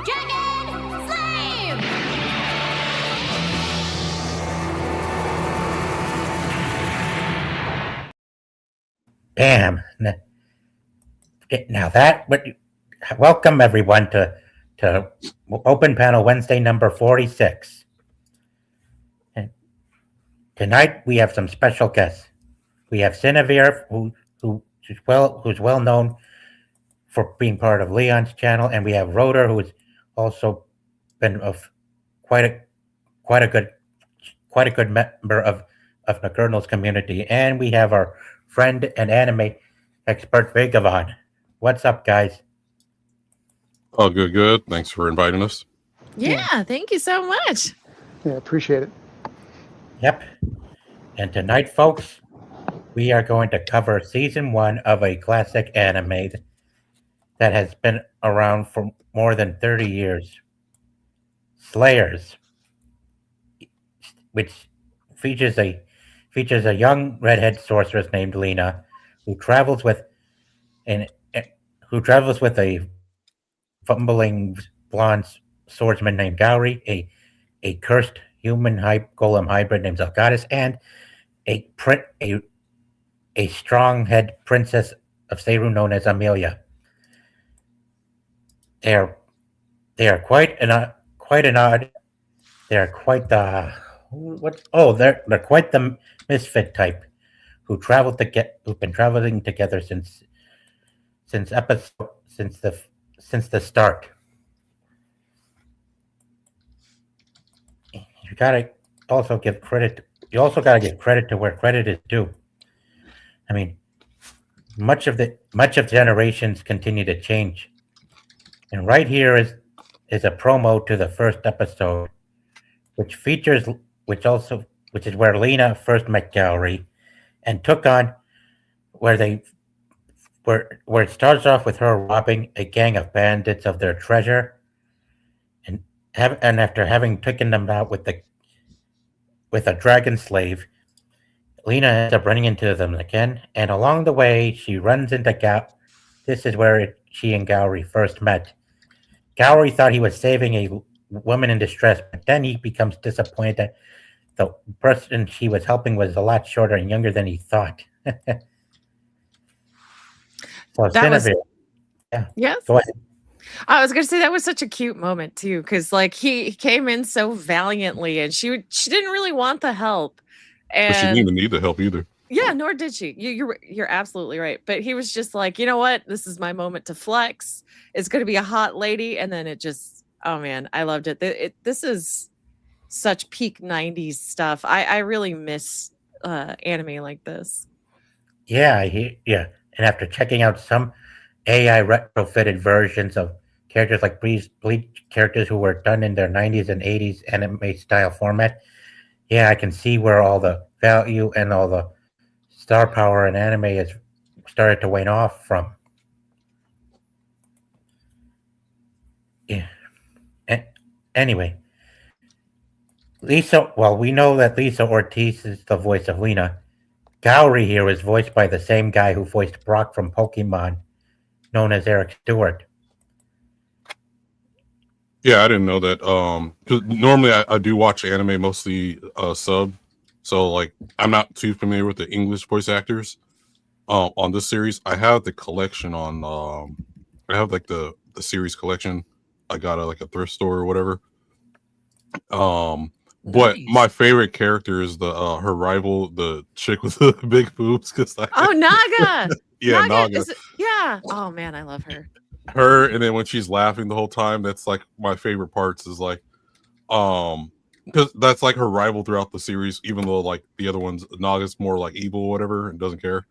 Jagged Slave! Bam. Now that, but welcome everyone to Open Panel Wednesday number 46. And tonight we have some special guests. We have Cinevere, who's well known for being part of Leon's channel, and we have Rotor, who has also been of quite a good member of Nocturnal's community, and we have our friend and anime expert Vagavon. What's up, guys? Oh, good. Thanks for inviting us. Yeah, thank you so much. Yeah, appreciate it. Yep. And tonight, folks, we are going to cover season 1 of a classic anime that has been around for more than 30 years. Slayers, which features a young redhead sorceress named Lena, who travels with a fumbling blonde swordsman named Gowry, a cursed human golem hybrid named Zelgadis, and a strong head princess of Seru known as Amelia. They are quite the misfit type who've been traveling together since the start. You also gotta give credit to where credit is due. I mean, much of generations continue to change, and right here is a promo to the first episode, which is where Lena first met Gowry, and took on where it starts off with her robbing a gang of bandits of their treasure, and after having taken them out with a dragon slave, Lena ends up running into them again, and along the way she runs into This is where she and Gowry first met. Gowry thought he was saving a woman in distress, but then he becomes disappointed that the person she was helping was a lot shorter and younger than he thought. Yes. Go ahead. I was gonna say that was such a cute moment too, because like he came in so valiantly, and she didn't really want the help, and But she didn't even need the help either. Yeah, nor did she. You're absolutely right. But he was just like, you know what? This is my moment to flex. It's going to be a hot lady, and then it just, oh man, I loved it. This is such peak '90s stuff. I really miss anime like this. Yeah, and after checking out some AI retrofitted versions of characters like Bleach characters who were done in their 90s and 80s anime style format, yeah, I can see where all the value and all the star power in anime has started to wane off from. Yeah. Anyway, Lisa. Well, we know that Lisa Ortiz is the voice of Lena. Gowry here is voiced by the same guy who voiced Brock from Pokemon, known as Eric Stewart. Yeah, I didn't know that. 'Cause normally I do watch anime mostly sub, so like I'm not too familiar with the English voice actors. On this series, I have the collection on. I have like the series collection. I got like a thrift store or whatever. But my favorite character is the her rival, the chick with the big boobs. Oh, Naga. Yeah, Naga. Yeah. Oh man, I love her. Her, and then when she's laughing the whole time, that's like my favorite parts. Is like, because that's like her rival throughout the series. Even though like the other ones, Naga's more like evil or whatever and doesn't care.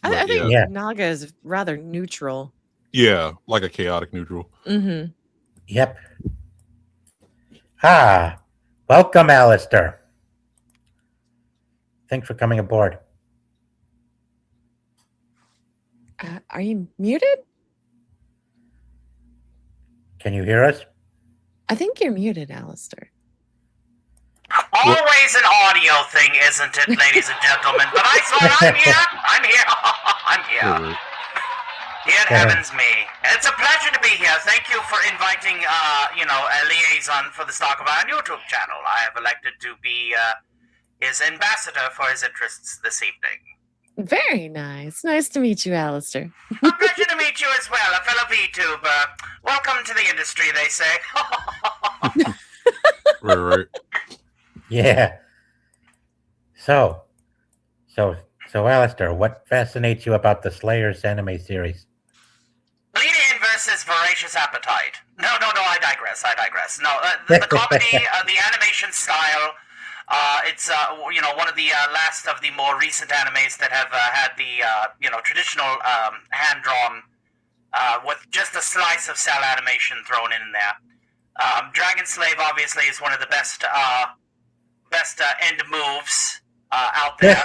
I think Naga is rather neutral. Yeah, like a chaotic neutral. Mm-hmm. Yep. Welcome, Alistair. Thanks for coming aboard. Are you muted? Can you hear us? I think you're muted, Alistair. Always an audio thing, isn't it, ladies and gentlemen? But I'm here. I'm here. I'm here. It heavens me. It's a pleasure to be here. Thank you for inviting, a liaison for the Stock of Iron YouTube channel. I have elected to be his ambassador for his interests this evening. Very nice. Nice to meet you, Alistair. A pleasure to meet you as well, a fellow VTuber. Welcome to the industry, they say. Right. Yeah. So, Alistair, what fascinates you about the Slayers anime series? Lean-in versus voracious appetite. No, I digress. No, the comedy, the animation style, it's one of the last of the more recent animes that have had the traditional hand-drawn with just a slice of cell animation thrown in there. Dragon Slave obviously is one of the best end moves out there.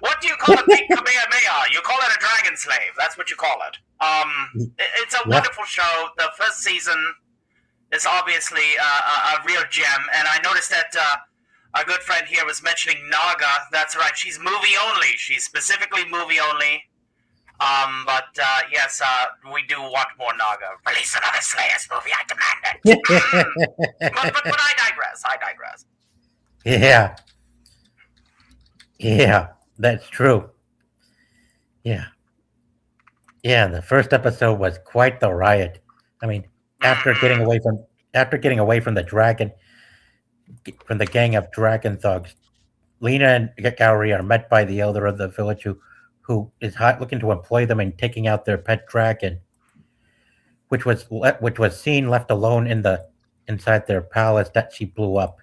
What do you call a big Kamehameha? You call it a Dragon Slave. That's what you call it. It's a wonderful show. The first season is obviously a real gem, and I noticed that our good friend here was mentioning Naga. That's right. She's movie only. She's specifically movie only. But yes, we do want more Naga. Release another Slayers movie. I demand it. but I digress. Yeah, that's true. Yeah, the first episode was quite the riot. I mean, after getting away from the dragon, from the gang of dragon thugs, Lena and Gowry are met by the elder of the village who is looking to employ them in taking out their pet dragon, which was seen left alone inside their palace that she blew up.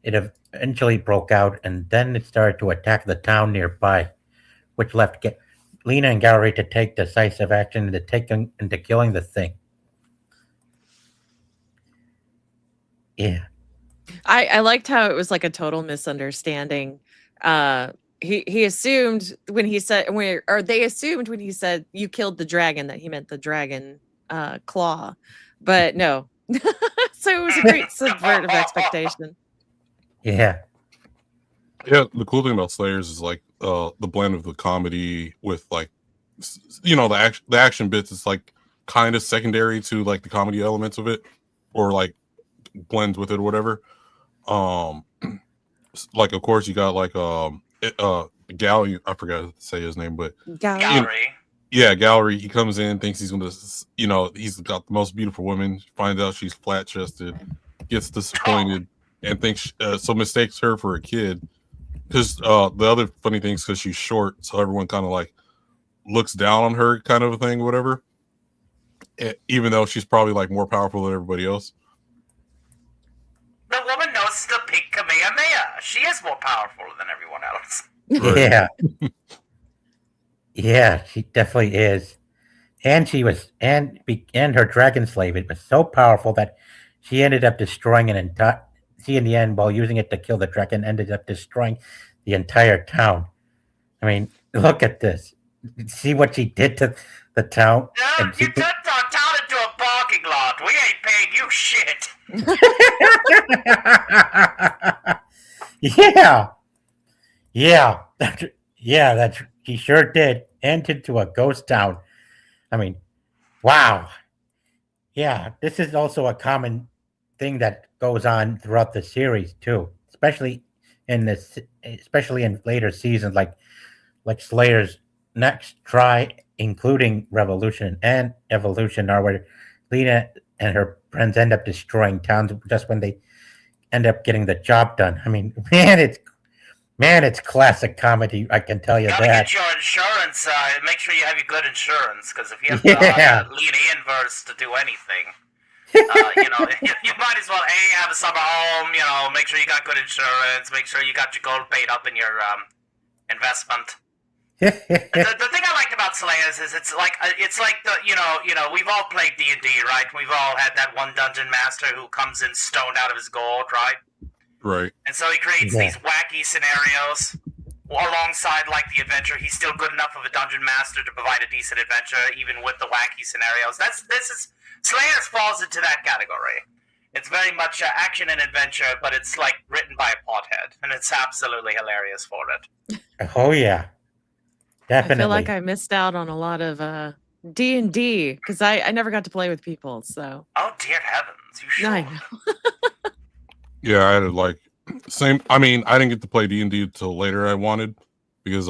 It eventually broke out, and then it started to attack the town nearby, which left Lena and Gowry to take decisive action into killing the thing. Yeah. I liked how it was like a total misunderstanding. He assumed when he said they assumed when he said you killed the dragon that he meant the dragon claw, but no. So it was a great subvertive expectation. Yeah. The cool thing about Slayers is like the blend of the comedy with like the action bits is like kind of secondary to like the comedy elements of it, or like blends with it or whatever. Like of course you got like Gally, I forgot to say his name, but Gowry. Gowry. He comes in, thinks he's gonna, he's got the most beautiful woman. Finds out she's flat chested, gets disappointed, and thinks so mistakes her for a kid. Because the other funny thing is because she's short, so everyone kind of like looks down on her, kind of a thing, whatever. Even though she's probably like more powerful than everybody else. The woman knows the big Kamehameha. She is more powerful than everyone else. Right. Yeah, she definitely is. And she was, and her dragon slave, it was so powerful that she ended up destroying an entire. She, in the end, while using it to kill the dragon, ended up destroying the entire town. I mean, look at this. See what she did to the town. Yeah, you turned our town into a parking lot. We ain't paying you shit. That's he sure did. And into a ghost town. I mean, wow. Yeah, this is also a common thing that goes on throughout the series too, especially in later seasons, like Slayer's next try, including Revolution and Evolution, are where Lena and her friends end up destroying towns just when they end up getting the job done. I mean, man, it's classic comedy. I can tell you Gotta that. get your insurance. Make sure you have your good insurance, because if you have to lean the inverse to do anything, you might as well have a summer home. Make sure you got good insurance. Make sure you got your gold paid up in your investment. The thing I liked about Slayers is it's like we've all played D&D, right? We've all had that one dungeon master who comes in stoned out of his gold, right? Right. And so he creates these wacky scenarios alongside like the adventure. He's still good enough of a dungeon master to provide a decent adventure, even with the wacky scenarios. Slayers falls into that category. It's very much action and adventure, but it's like written by a pothead, and it's absolutely hilarious for it. Oh yeah, definitely. I feel like I missed out on a lot of D&D because I never got to play with people. So Oh dear heavens, you should. I know. Yeah, I had like same. I mean, I didn't get to play D&D until later. I wanted because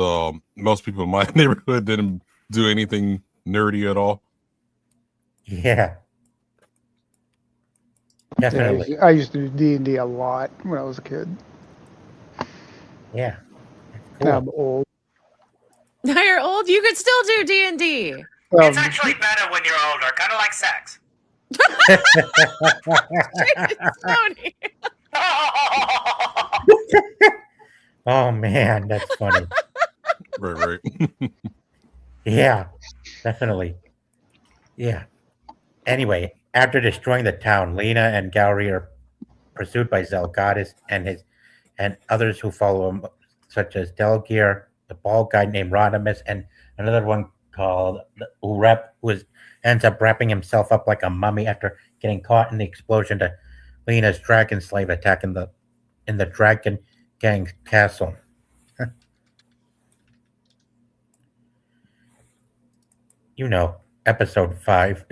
most people in my neighborhood didn't do anything nerdy at all. Yeah. Yeah, Definitely. I used to do D&D a lot when I was a kid. Yeah. Now Cool. I'm old. Now you're old. You could still do D&D. It's actually better when you're older, kind of like sex. Tony. Oh man, that's funny. Right. Yeah, definitely. Yeah. Anyway, after destroying the town, Lena and Gowrie are pursued by Zelgadis and others who follow him, such as Delgear, the bald guy named Rodimus, and another one called ends up wrapping himself up like a mummy after getting caught in the explosion to Lena's dragon slave attack in the dragon gang's castle. Episode 5.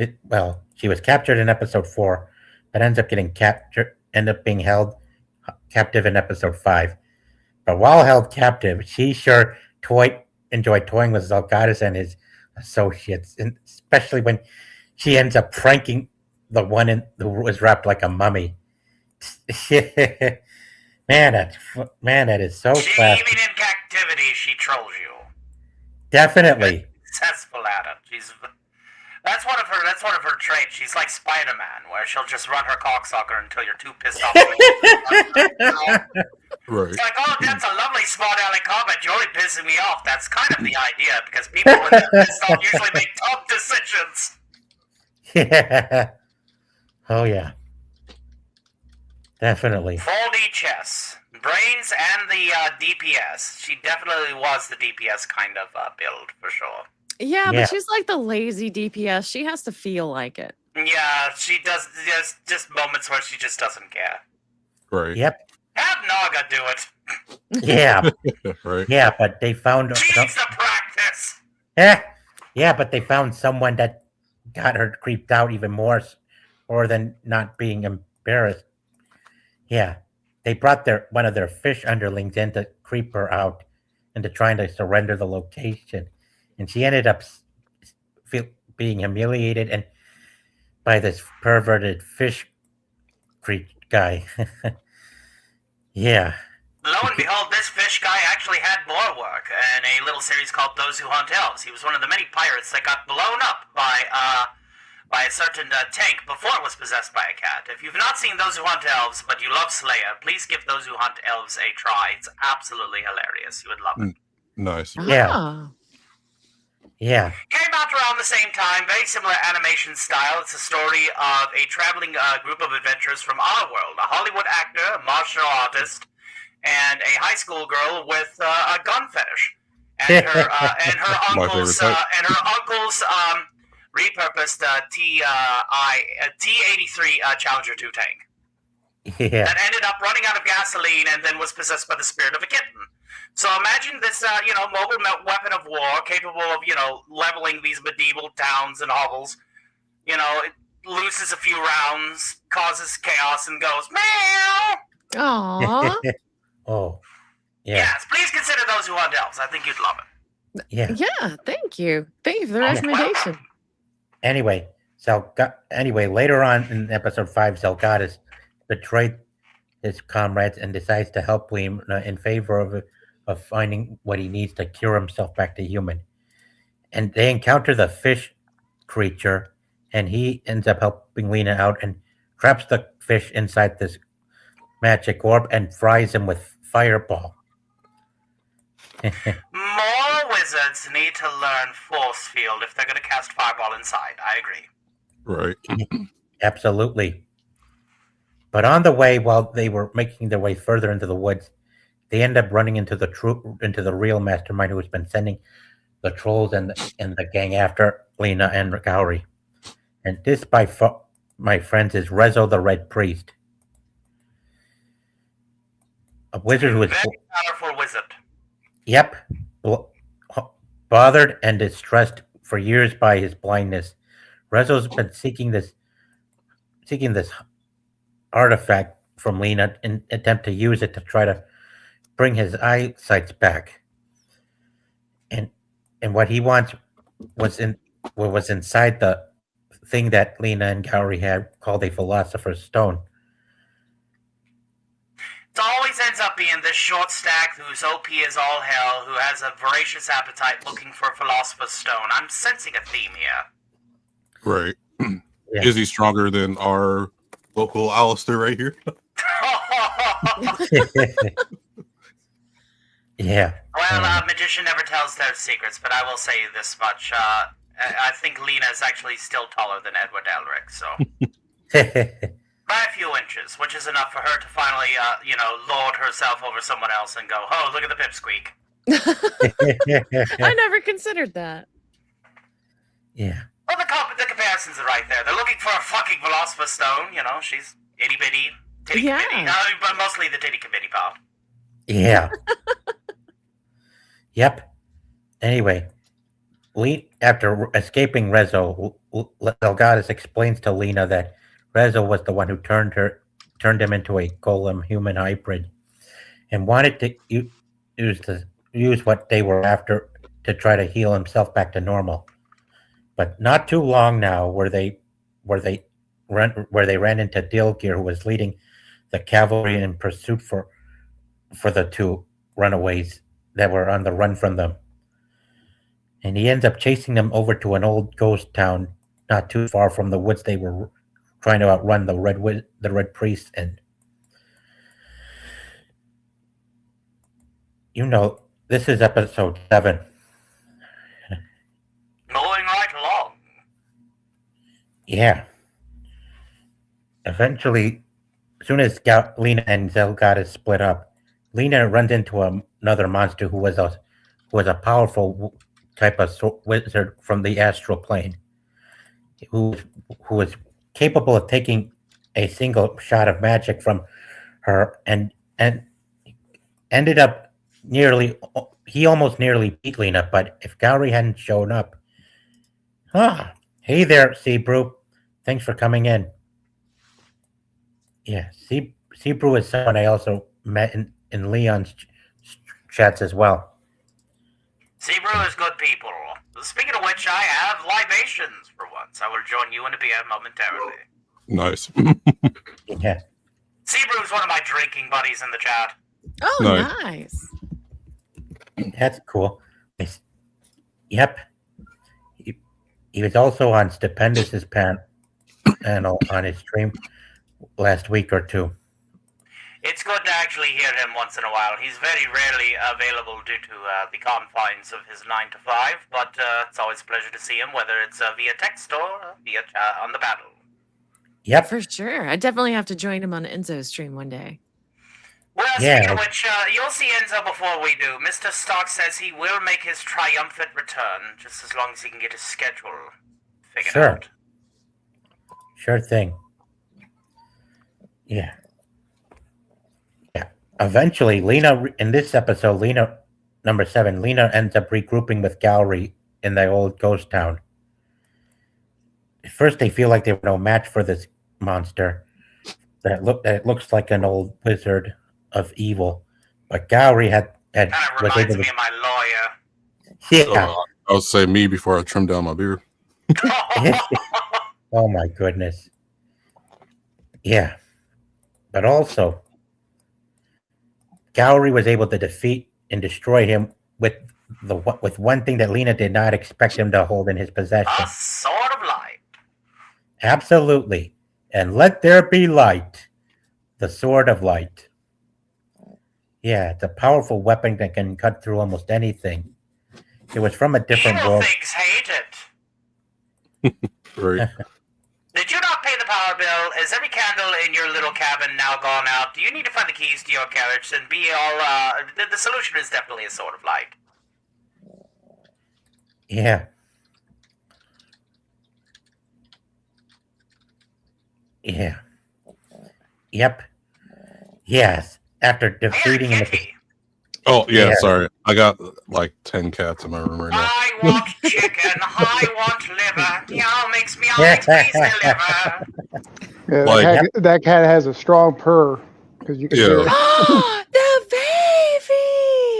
She was captured in episode 4, but ends up being held captive in episode 5. But while held captive, she sure enjoyed toying with Zelgadis and his associates, and especially when she ends up pranking the one who was wrapped like a mummy. Man, that is so Even classic. in captivity, she trolls you. Definitely. Successful at it. That's one of her traits. She's like Spider-Man, where she'll just run her cocksucker until you're too pissed off. Right. It's like, oh, that's a lovely smart aleck comment. You're already pissing me off. That's kind of the idea, because people when they're pissed off usually make tough decisions. Yeah. Oh yeah. Definitely. 4D chess, brains, and the DPS. She definitely was the DPS kind of build for sure. Yeah, Yeah. but she's like the lazy DPS. She has to feel like it. Yeah, she does. There's just moments where she just doesn't care. Right. Yep. Have Naga do it. Yeah. Right. Yeah, but they found She needs to practice. yeah, but they found someone that got her creeped out even more, or than not being embarrassed. Yeah, they brought one of their fish underlings in to creep her out into trying to surrender the location, and she ended up being humiliated and by this perverted fish creep guy. Yeah. Lo and behold, this fish guy actually had more work in a little series called Those Who Hunt Elves. He was one of the many pirates that got blown up by a certain tank before it was possessed by a cat. If you've not seen Those Who Hunt Elves, but you love Slayer, please give Those Who Hunt Elves a try. It's absolutely hilarious. You would love it. Nice. Yeah. Ah. Yeah. Came out around the same time, very similar animation style. It's a story of a traveling group of adventurers from our world. A Hollywood actor, a martial artist, and a high school girl with a gun fetish. And her uncle's repurposed T-83 Challenger 2 tank Yeah. that ended up running out of gasoline and then was possessed by the spirit of a kitten. So imagine this, mobile weapon of war capable of, leveling these medieval towns and hovels. It loses a few rounds, causes chaos, and goes, meow! Aw. Oh. Yeah. Yes, please consider Those Who Hunt Elves. I think you'd love it. Yeah. Yeah, thank you. Thank you for the Yeah. recommendation. Anyway, later on in episode 5, Zelgadis betrayed his comrades and decides to help Lena in favor of finding what he needs to cure himself back to human. And they encounter the fish creature, and he ends up helping Lena out and traps the fish inside this magic orb and fries him with fireball. More wizards need to learn Force Field if they're going to cast Fireball inside. I agree. Right. Absolutely. But on the way, while they were making their way further into the woods, they end up running into the real mastermind who has been sending the trolls and the gang after Lena and Gowrie. And this, my friends, is Rezo the Red Priest, a wizard who is Very powerful wizard. bothered and distressed for years by his blindness. Rezo's been seeking this artifact from Lena in attempt to use it to try to bring his eyesight back. And what he wants was inside the thing that Lena and Gowry had called a Philosopher's Stone. It always ends up being this short stack whose OP is all hell, who has a voracious appetite looking for a Philosopher's Stone. I'm sensing a theme here. Right. Yeah. Is he stronger than our local Alistair right here? Yeah. Well, magician never tells their secrets, but I will say this much. I think Lena is actually still taller than Edward Elric, so by a few inches, which is enough for her to finally, lord herself over someone else and go, "Oh, look at the pipsqueak." I never considered that. Yeah. Well, the comparisons are right there. They're looking for a fucking Philosopher's Stone. You know, she's itty bitty, titty Yeah. bitty, but mostly the titty bitty part. Yeah. Yep. Anyway, after escaping Rezo, Delgadis explains to Lena that Rezo was the one who turned him into a golem human hybrid, and wanted to use what they were after to try to heal himself back to normal. But not too long now, where they ran into Dilgir, who was leading the cavalry in pursuit for the two runaways that were on the run from them. And he ends up chasing them over to an old ghost town not too far from the woods they were trying to outrun the Red Priest in. This is episode 7. Moving right along. Yeah. Eventually, as soon as Lena and Zelgadis split up, Lena runs into another monster who was a powerful type of wizard from the astral plane, who was capable of taking a single shot of magic from her, and ended up he almost nearly beat Lena. But if Gowry hadn't shown up, hey there, Seabrew, thanks for coming in. Yeah, Seabrew is someone I also met in Leon's chats as well. Seabrew is good people. Speaking of which, I have libations for once. I will join you in a beer momentarily. Nice. Yeah. Seabrew is one of my drinking buddies in the chat. Oh, Nice. nice. That's cool. Yep. He was also on Stupendous' panel on his stream last week or two. It's good to actually hear him once in a while. He's very rarely available due to the confines of his 9 to 5, but it's always a pleasure to see him, whether it's via text or via on the battle. Yep. For sure. I definitely have to join him on Enzo's stream one day. Well, Yeah. speaking of which, you'll see Enzo before we do. Mr. Stark says he will make his triumphant return, just as long as he can get his schedule figured Sure. out. Sure thing. Yeah. Yeah. Eventually, in this episode, number 7, Lena ends up regrouping with Gowry in the old ghost town. At first, they feel like they were no match for this monster that looks like an old wizard of evil. But Gowry Kind of was reminds able me to. of my lawyer. Yeah. I would say me before I trim down my beard. Oh my goodness. Yeah. But also, Gowry was able to defeat and destroy him with one thing that Lena did not expect him to hold in his possession. A sword of light. Absolutely. And let there be light. The sword of light. Yeah, it's a powerful weapon that can cut through almost anything. It was from a different Evil world. things hate it. Right. Did you not pay the power bill? Is every candle in your little cabin now gone out? Do you need to find the keys to your carriage? And be all, the solution is definitely a sword of light. Yeah. Yeah. Yep. Yes. After defeating him. Kitty. Oh yeah, Yeah. sorry. I got like 10 cats in my room right now. I want chicken. I want liver. Meow makes meow makes me liver. Yeah, Like- that cat has a strong purr because you can hear Yeah. it. The baby.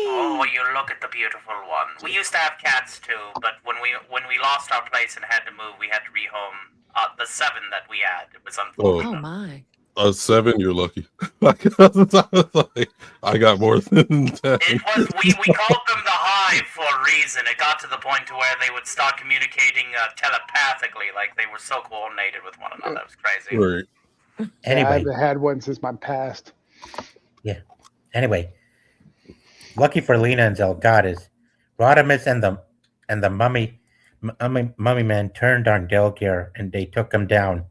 Oh, you look at the beautiful one. We used to have cats too, but when we lost our place and had to move, we had to rehome the 7 that we had. It was unfortunate. Oh my. 7, you're lucky. I got more than 10. It was we called them the Hive for a reason. It got to the point to where they would start communicating telepathically, like they were so coordinated with one another. It was crazy. Right. Yeah, I Anyway, haven't had one since my past. anyway, lucky for Lena and Zelgadis, Rodimus and the mummy man turned on Delgir and they took him down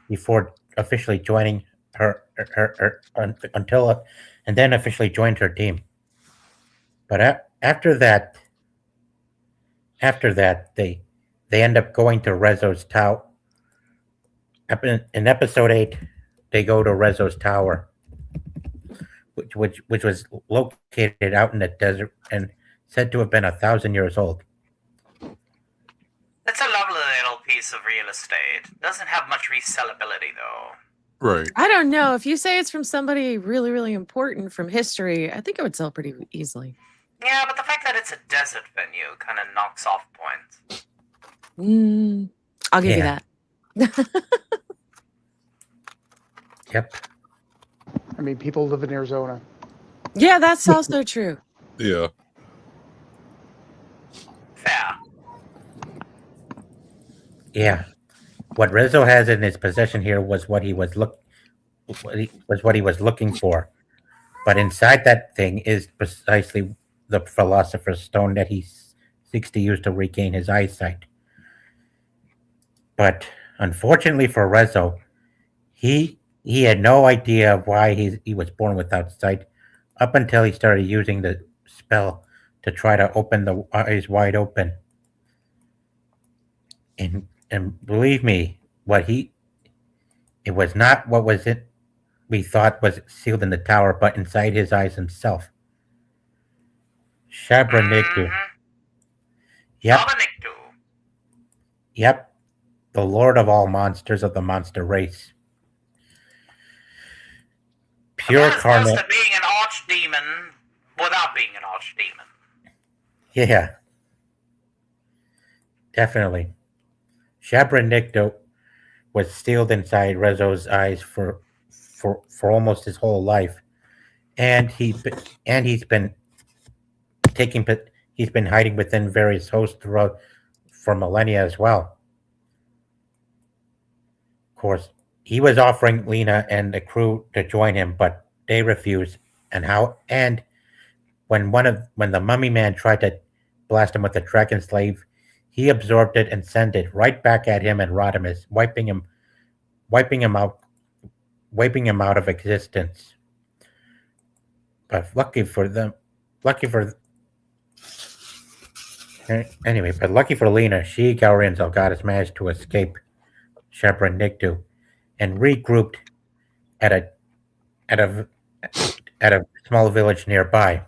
before officially joining her until and then officially joined her team. But after that, they end up going to Rezo's tower. In episode 8, they go to Rezo's tower, which was located out in the desert and said to have been 1,000 years old. It's a lovely little piece of real estate. Doesn't have much resellability though. Right. I don't know. If you say it's from somebody really, really important from history, I think it would sell pretty easily. Yeah, but the fact that it's a desert venue kind of knocks off points. I'll give you Yeah. that. Yep. I mean, people live in Arizona. Yeah, that's also true. Yeah. Fair. Yeah. What Rizzo has in his possession here was what he was looking for. But inside that thing is precisely the Philosopher's Stone that he seeks to use to regain his eyesight. But unfortunately for Rezo, he had no idea of why he was born without sight up until he started using the spell to try to open the eyes wide open. And believe me, it was not what we thought was sealed in the tower, but inside his eyes himself. Shabranikdu. Yep, Shabranikdu. yep. The lord of all monsters of the monster race. Pure That is close carnal. to being an archdemon without being an archdemon. Yeah. Definitely. Shabranikdu was sealed inside Rezo's eyes for almost his whole life. And he's been hiding within various hosts throughout for millennia as well. Of course, he was offering Lena and the crew to join him, but they refused. And when the mummy man tried to blast him with the dragon slave, he absorbed it and sent it right back at him and Rodimus, wiping him out of existence. But lucky for Lena, she, Gauri, and Zelgadis managed to escape Shabranikdu and regrouped at a small village nearby.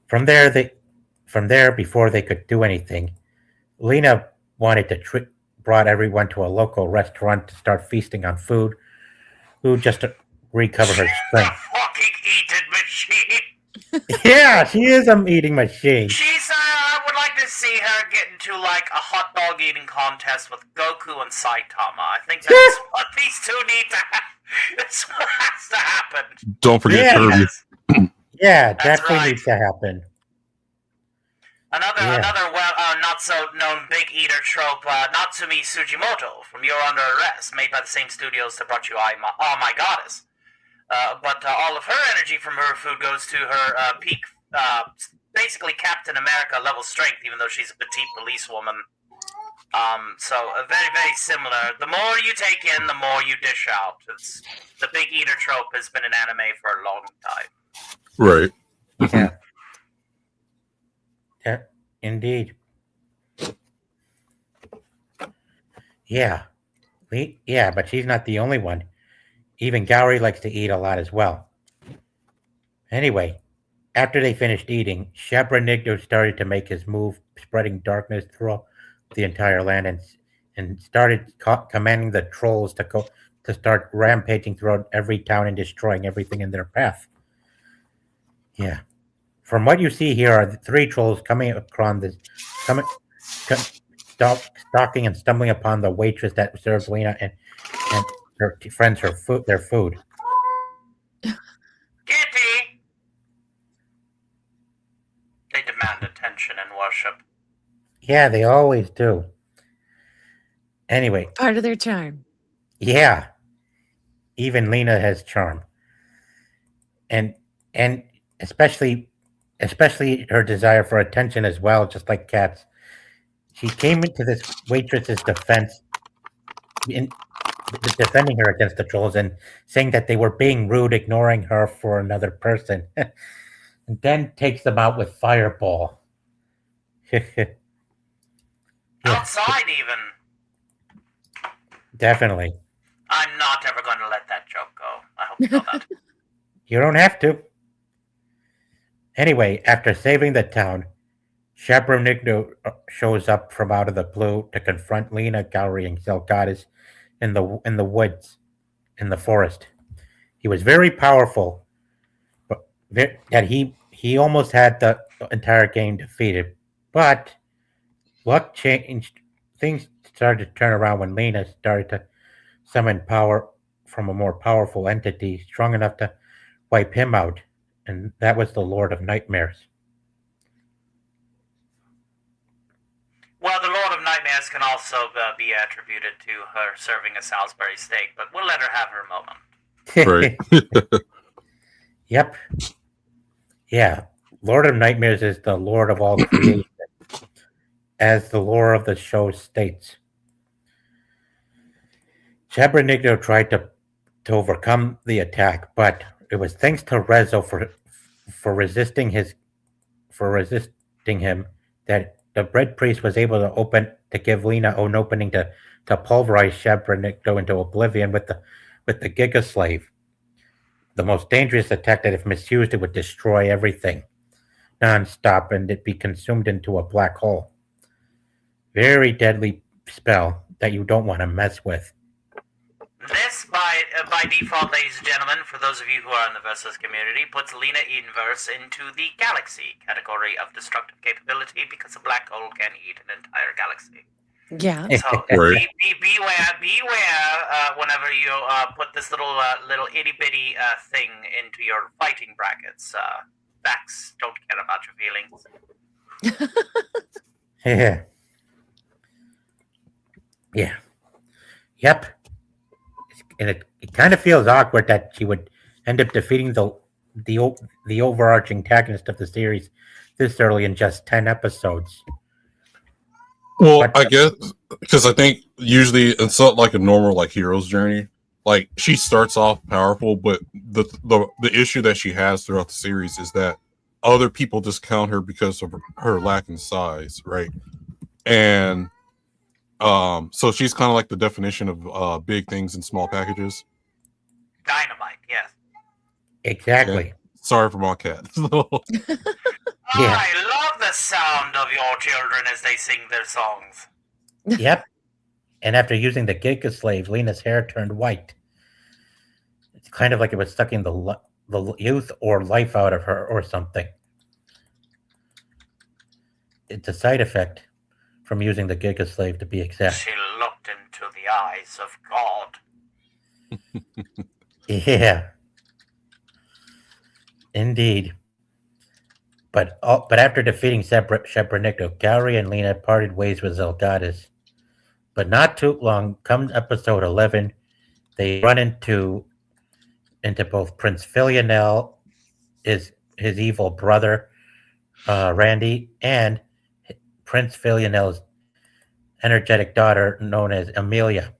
From there, before they could do anything, Lena wanted to brought everyone to a local restaurant to start feasting on food just to recover her The strength. fucking eating machine. Yeah, she is an eating machine. She's, I would like to see her get into, like, a hot dog eating contest with Goku and Saitama. I think that's what these two need to have. That's what has to happen. Don't forget Yeah. Kirby. Yeah, That's definitely right. needs to happen. Another Yeah. not so known big eater trope, Natsumi Sujimoto from You're Under Arrest, made by the same studios that brought you Oh My Goddess. But all of her energy from her food goes to her peak, basically Captain America level strength, even though she's a petite police woman. So very, very similar. The more you take in, the more you dish out. The big eater trope has been in anime for a long time. Right. Yeah. Yeah, indeed. Yeah. Yeah, but she's not the only one. Even Gauri likes to eat a lot as well. Anyway, after they finished eating, Shabranigdo started to make his move, spreading darkness throughout the entire land, and started commanding the trolls to start rampaging throughout every town and destroying everything in their path. Yeah. From what you see here are the three trolls coming across this, stalking and stumbling upon the waitress that serves Lena and her friends their food. Kitty! They demand attention and worship. Yeah, they always do. Anyway, Part of their charm. yeah, even Lena has charm, and especially her desire for attention as well, just like cats. She came into this waitress's defense, defending her against the trolls and saying that they were being rude, ignoring her for another person, and then takes them out with Fireball. Yeah, Outside, even. definitely. I'm not ever going to let that joke go. I hope you know that. You don't have to. Anyway, after saving the town, Shabranigdo shows up from out of the blue to confront Lena, Gowry, and Zelgadis in the woods, in the forest. He was very powerful, but that he almost had the entire game defeated. But luck changed. Things started to turn around when Lena started to summon power from a more powerful entity, strong enough to wipe him out, and that was the Lord of Nightmares. Well, the Lord of Nightmares can also be attributed to her serving a Salisbury steak, but we'll let her have her moment. Right. Yep. Yeah. Lord of Nightmares is the Lord of all creation, as the lore of the show states. Shabranigdo tried to overcome the attack, but it was thanks to Rezo for resisting him that the Bread Priest was able to give Lena an opening to pulverize Shabranigdo into oblivion with the Giga Slave. The most dangerous attack that, if misused, it would destroy everything non-stop and it'd be consumed into a black hole. Very deadly spell that you don't want to mess with. This, by default, ladies and gentlemen, for those of you who are in the Versus community, puts Lena Inverse into the Galaxy category of destructive capability because a black hole can eat an entire galaxy. Yeah. So Right. beware whenever you put this little itty bitty thing into your fighting brackets. Facts don't care about your feelings. Yeah. Yeah. Yep. And it kind of feels awkward that she would end up defeating the overarching antagonist of the series this early in just 10 episodes. Well, But- I guess because I think usually it's not like a normal like hero's journey. Like she starts off powerful, but the issue that she has throughout the series is that other people discount her because of her lack in size, right? And so she's kind of like the definition of big things in small packages. Dynamite, yes. Exactly. Sorry for my cat. Yeah. I love the sound of your children as they sing their songs. Yep. And after using the Giga Slave, Lena's hair turned white. It's kind of like it was sucking the youth or life out of her or something. It's a side effect from using the Giga Slave, to be exact. She looked into the eyes of God. Yeah. Indeed. But after defeating Shabranigdo, Gowry and Lena parted ways with Zelgadis. But not too long, come episode 11, they run into both Prince Philionel, his evil brother, Randy, and Prince Philionel's energetic daughter, known as Amelia,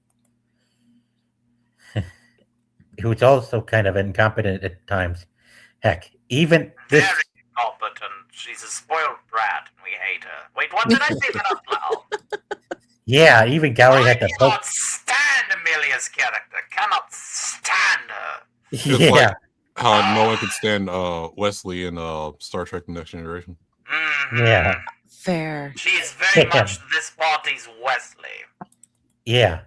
who's also kind of incompetent at times. Heck, even this... Very incompetent. She's a spoiled brat and we hate her. Wait, what did I say that out loud? Yeah, even Gowry I had to poke... cannot stand Amelia's character. Cannot stand her. Yeah. how no one could stand Wesley in Star Trek: The Next Generation. Mhm. Yeah. Fair. She's very much this party's Wesley. Yeah.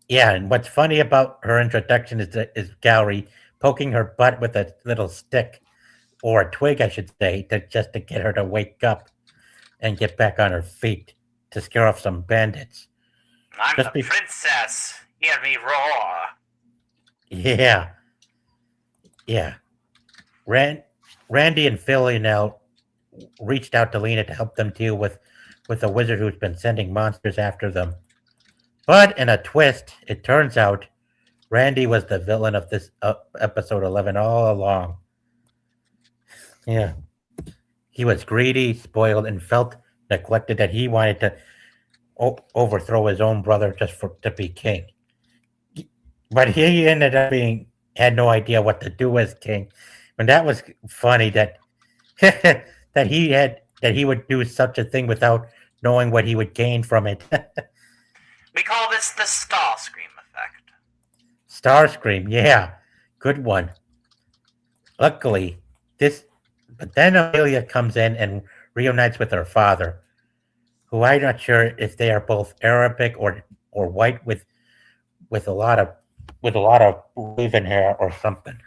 Yeah, and what's funny about her introduction is Gowrie poking her butt with a little stick, or a twig, I should say, just to get her to wake up and get back on her feet to scare off some bandits. I'm Just the be- princess. Hear me roar. Yeah, yeah. Randy and Philly now reached out to Lena to help them deal with a wizard who's been sending monsters after them. But in a twist, it turns out Randy was the villain of this episode 11 all along. Yeah. He was greedy, spoiled, and felt neglected that he wanted to overthrow his own brother just to be king. But he ended up had no idea what to do as king. And that was funny that that he would do such a thing without knowing what he would gain from it. We call this the Starscream effect. Starscream, yeah, good one. Luckily, but then Amelia comes in and reunites with her father, who I'm not sure if they are both Arabic or white with a lot of raven hair or something.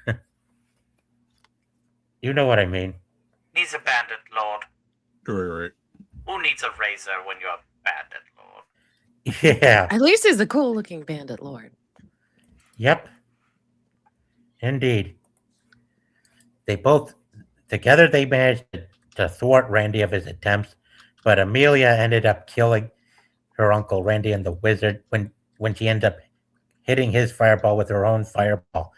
You know what I mean? He's a bandit lord. Right. Who needs a razor when you're a bandit lord? Yeah. At least he's a cool looking bandit lord. Yep. Indeed. They both together they managed to thwart Randy of his attempts, but Amelia ended up killing her uncle Randy and the wizard when she ended up hitting his fireball with her own fireball.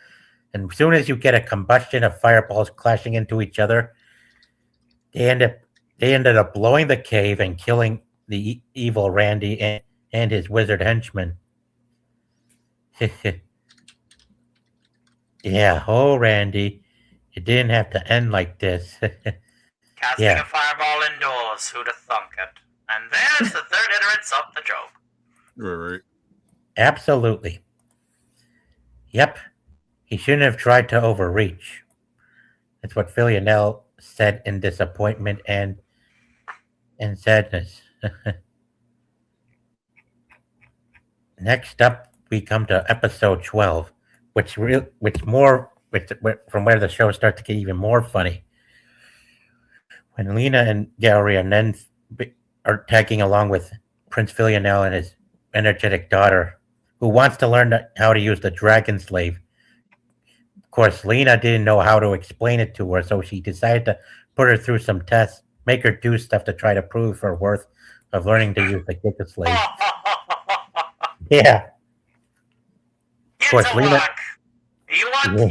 And as soon as you get a combustion of fireballs clashing into each other, they ended up blowing the cave and killing the evil Randy and his wizard henchman. Yeah, oh Randy, it didn't have to end like this. Casting Yeah. a fireball indoors, who'd have thunk it? And there's the third iterance of the joke. Right. Absolutely. Yep. He shouldn't have tried to overreach. That's what Filianel said in disappointment and sadness. Next up, we come to episode 12, from where the show starts to get even more funny. When Lena and Gowrie are tagging along with Prince Filianel and his energetic daughter, who wants to learn how to use the Dragon Slave. Of course, Lena didn't know how to explain it to her, so she decided to put her through some tests, make her do stuff to try to prove her worth of learning to use the Giga Slave. Yeah. Get course, to Lena- work. You want to learn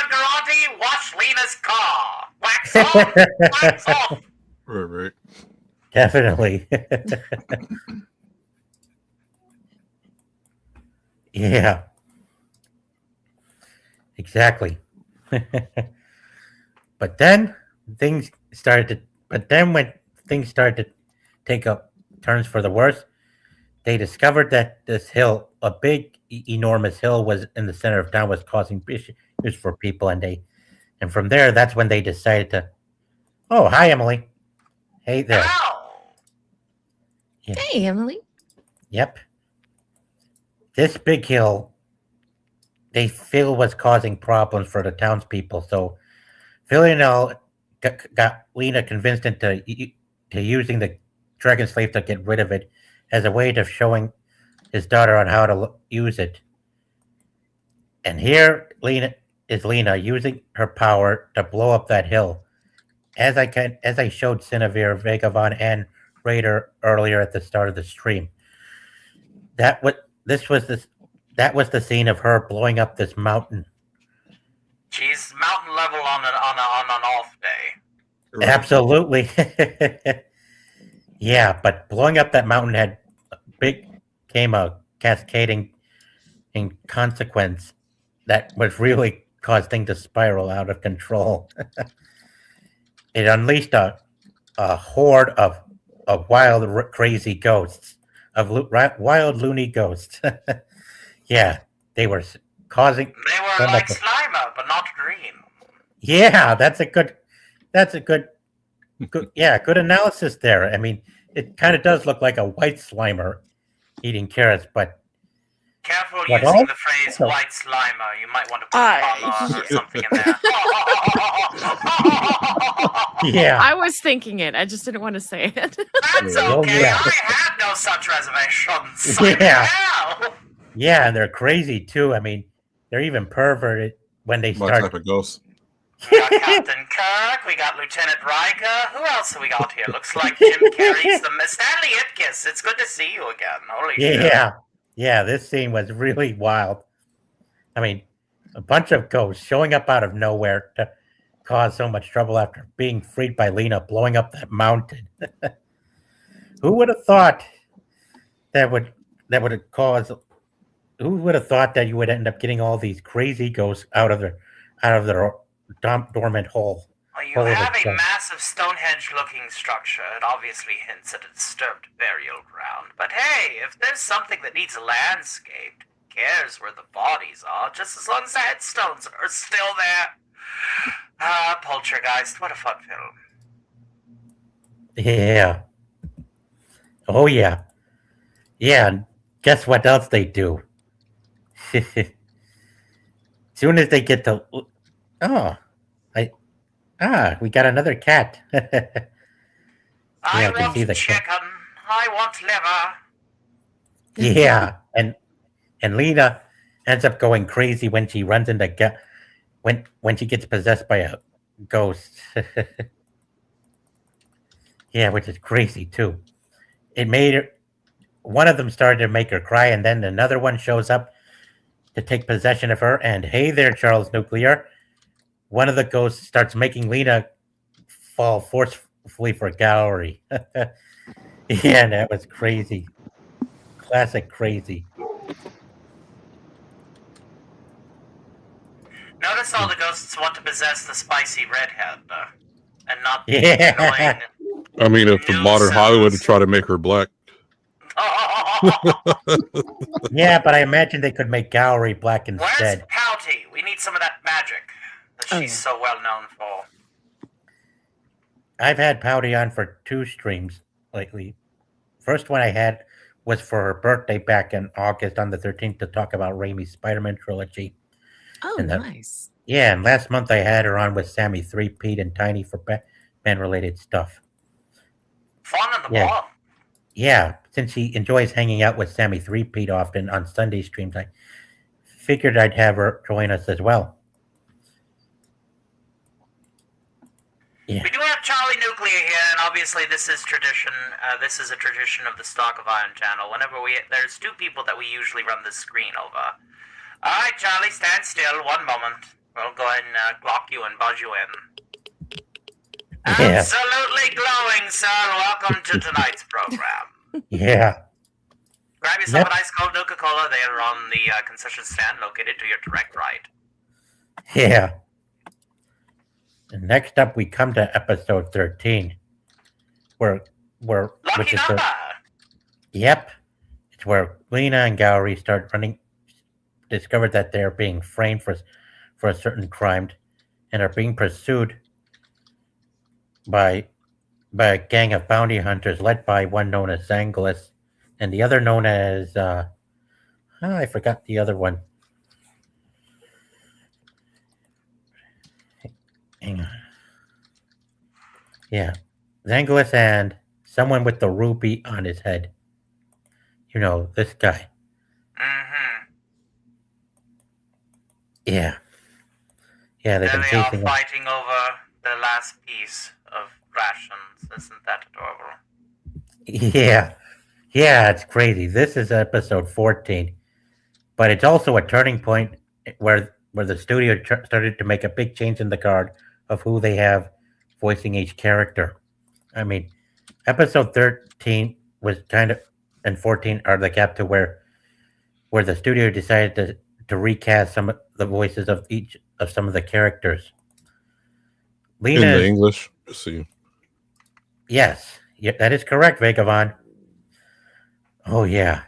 karate? Watch Lena's car. Wax on, wax off. Right. Definitely. Yeah. Exactly. But then when things started to take up turns for the worse, they discovered that this hill, a big, enormous hill, was in the center of town, was causing issues for people, and from there, that's when they decided to. Oh, hi, Emily. Hey there. Hello. Hey, Emily. Yep. This big hill, they feel was causing problems for the townspeople. So, Filianel got Lena convinced into using the Dragon Slave to get rid of it as a way of showing his daughter on how to use it. And here, Lena using her power to blow up that hill, as I showed Cinevere, Vagabond, and Raider earlier at the start of the stream. That was the scene of her blowing up this mountain. She's mountain level on an off day. Right. Absolutely. Yeah, but blowing up that mountain came a cascading in consequence that was really caused things to spiral out of control. It unleashed a horde of wild, crazy ghosts, wild, loony ghosts. Yeah, they were causing. They were so like much- Slimer, but not green. Yeah, that's a good yeah, good analysis there. I mean, it kind of does look like a white slimer eating carrots, but Careful What using else? the phrase Oh. white slimer. You might want to put comma or yeah. something in there. yeah, I was thinking it. I just didn't want to say it. That's Oh, okay. yeah. I have no such reservations. Yeah. Hell. yeah, and they're crazy too. I mean, they're even perverted when they My start. type of ghost. We got Captain Kirk. We got Lieutenant Riker. Who else have we got here? Looks like Jim Carrey's the Stanley Ipkiss. It's good to see you again. Holy shit. Yeah, this scene was really wild. I mean, a bunch of ghosts showing up out of nowhere to cause so much trouble after being freed by Lena blowing up that mountain. Who would have thought that would cause? Who would have thought that you would end up getting all these crazy ghosts out of their dormant hole? Well, you Hold have it, a John. massive Stonehenge-looking structure. It obviously hints at a disturbed burial ground. But hey, if there's something that needs landscaped, who cares where the bodies are, just as long as the headstones are still there. Ah, Poltergeist, what a fun film. Yeah. Oh yeah. Yeah. And guess what else they do? Soon as they get to we got another cat. I I can want see the cat. chicken. I want liver. Yeah, and Lena ends up going crazy when she runs into when she gets possessed by a ghost. yeah, which is crazy too. It made her. One of them started to make her cry, and then another one shows up to take possession of her. And hey there, Charles Nuclear. One of the ghosts starts making Lena fall forcefully for Gallery. yeah, that was crazy. Classic crazy. Notice all the ghosts want to possess the spicy redhead, and not the Yeah. annoying. I mean, if the No modern sense. Hollywood would try to make her black, Yeah, but I imagine they could make Gallery black Where's instead. Pouty? We need some of that magic that she's Oh, yeah. so well known for. I've had Pouty on for 2 streams lately. First one I had was for her birthday back in August on the 13th to talk about Raimi's Spider-Man trilogy. Oh, And that- nice. Yeah, and last month I had her on with Sammy 3, Pete, and Tiny for Batman-related stuff. Fun in the Yeah. ball. Yeah, since she enjoys hanging out with Sammy 3, Pete often on Sunday streams, I figured I'd have her join us as well. Yeah. We do have Charlie Nuclear here, and obviously this is tradition. This is a tradition of the Stock of Iron channel. Whenever there's 2 people that we usually run the screen over. All right, Charlie, stand still. 1 moment. We'll go ahead and clock you and buzz you in. Yeah. Absolutely glowing, sir. Welcome to tonight's program. Yeah. Grab yourself Yep. an ice cold Nuka-Cola. They are on the concession stand located to your direct right. Yeah. And next up, we come to episode 13, which Lucky is number. Yep, it's where Lena and Gowry discovered that they're being framed for a certain crime, and are being pursued by a gang of bounty hunters led by one known as Zangulis, and the other known as I forgot the other one. Hang on. Yeah. Zangulis and someone with the ruby on his head. You know, this guy. Mm-hmm. Yeah. Yeah, they've There been they are chasing him. fighting over the last piece of rations. Isn't that adorable? Yeah. Yeah, it's crazy. This is episode 14. But it's also a turning point where the studio started to make a big change in the card of who they have voicing each character. I mean, episode 13 was kind of, and 14 are the gap to where the studio decided to recast some of the voices of each of some of the characters. in Lena, the English. Let's see. yes, yeah, that is correct, Vagabond. Oh yeah,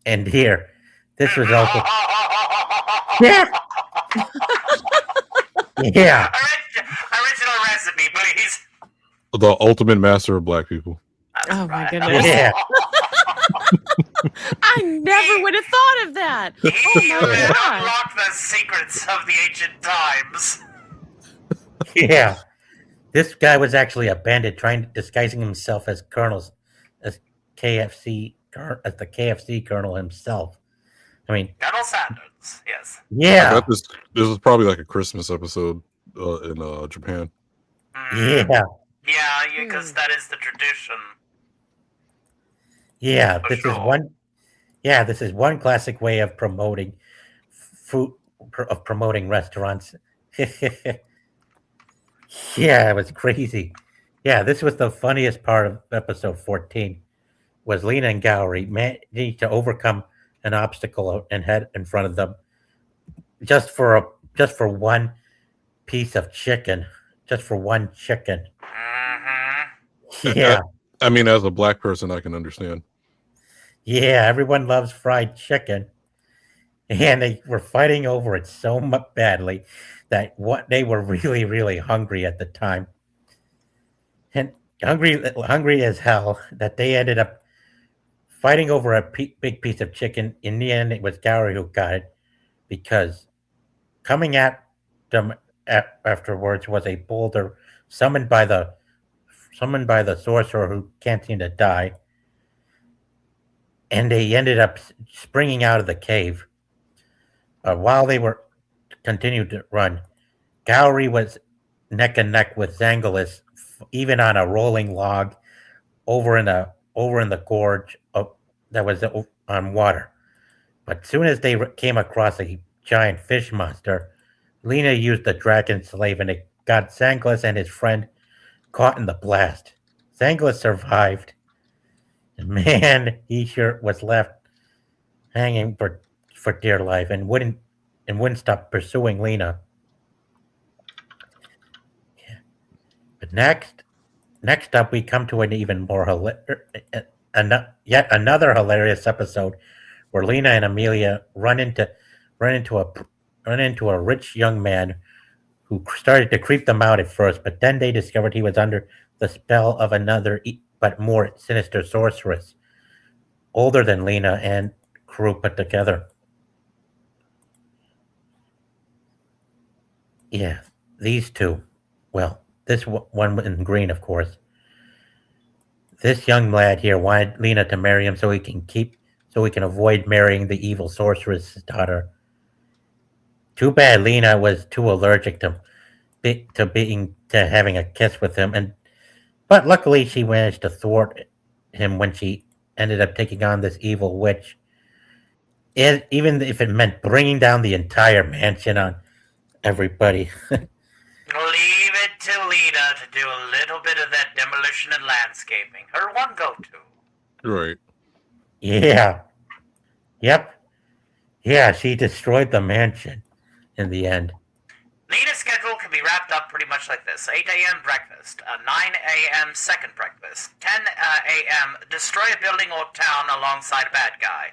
and here, this was also yeah. Yeah. Original recipe, please. The ultimate master of black people. That's Oh, my right. goodness. Yeah. I never would have thought of that. He Oh my would God. unlock the secrets of the ancient times. Yeah. This guy was actually a bandit disguising himself as colonels, as as the KFC colonel himself. I mean, Colonel Sanders, yes. I yeah. bet this is probably like a Christmas episode in Japan. Mm, Yeah. Yeah, because that is the tradition. Yeah. For This is sure. one. Yeah, this is one classic way of promoting food, of promoting restaurants. Yeah, it was crazy. Yeah, this was the funniest part of episode 14. Was Lena and Gowrie managed to overcome an obstacle and head in front of them just for one piece of chicken, just for one chicken. Mm-hmm. Yeah, I mean, as a black person, I can understand. yeah, everyone loves fried chicken, and they were fighting over it so much badly that they were really, really hungry at the time, and hungry as hell that they ended up fighting over a big piece of chicken. In the end, it was Gowrie who got it because coming at them afterwards was a boulder summoned by the sorcerer who can't seem to die, and they ended up springing out of the cave. While they were continued to run, Gowrie was neck and neck with Zangulis, even on a rolling log over in the gorge that was on water. But soon as they came across a giant fish monster, Lena used the dragon slave and it got Zangulis and his friend caught in the blast. Zangulis survived. And man, he sure was left hanging for dear life and wouldn't stop pursuing Lena. Yeah. But next up, we come to an even more yet another hilarious episode where Lena and Amelia run into a rich young man who started to creep them out at first, but then they discovered he was under the spell of another but more sinister sorceress, older than Lena and crew put together. Yeah, these two. Well, this one in green, of course. This young lad here wanted Lena to marry him so he can avoid marrying the evil sorceress's daughter. Too bad Lena was too allergic to having a kiss with him, but luckily she managed to thwart him when she ended up taking on this evil witch. Even if it meant bringing down the entire mansion on everybody. Leave it to Lena to do a little bit of that demolition and landscaping. Her one go-to. Right. Yeah. Yep. Yeah, she destroyed the mansion in the end. Lena's schedule can be wrapped up pretty much like this. 8 a.m. breakfast, 9 a.m. second breakfast, 10 a.m. destroy a building or town alongside a bad guy.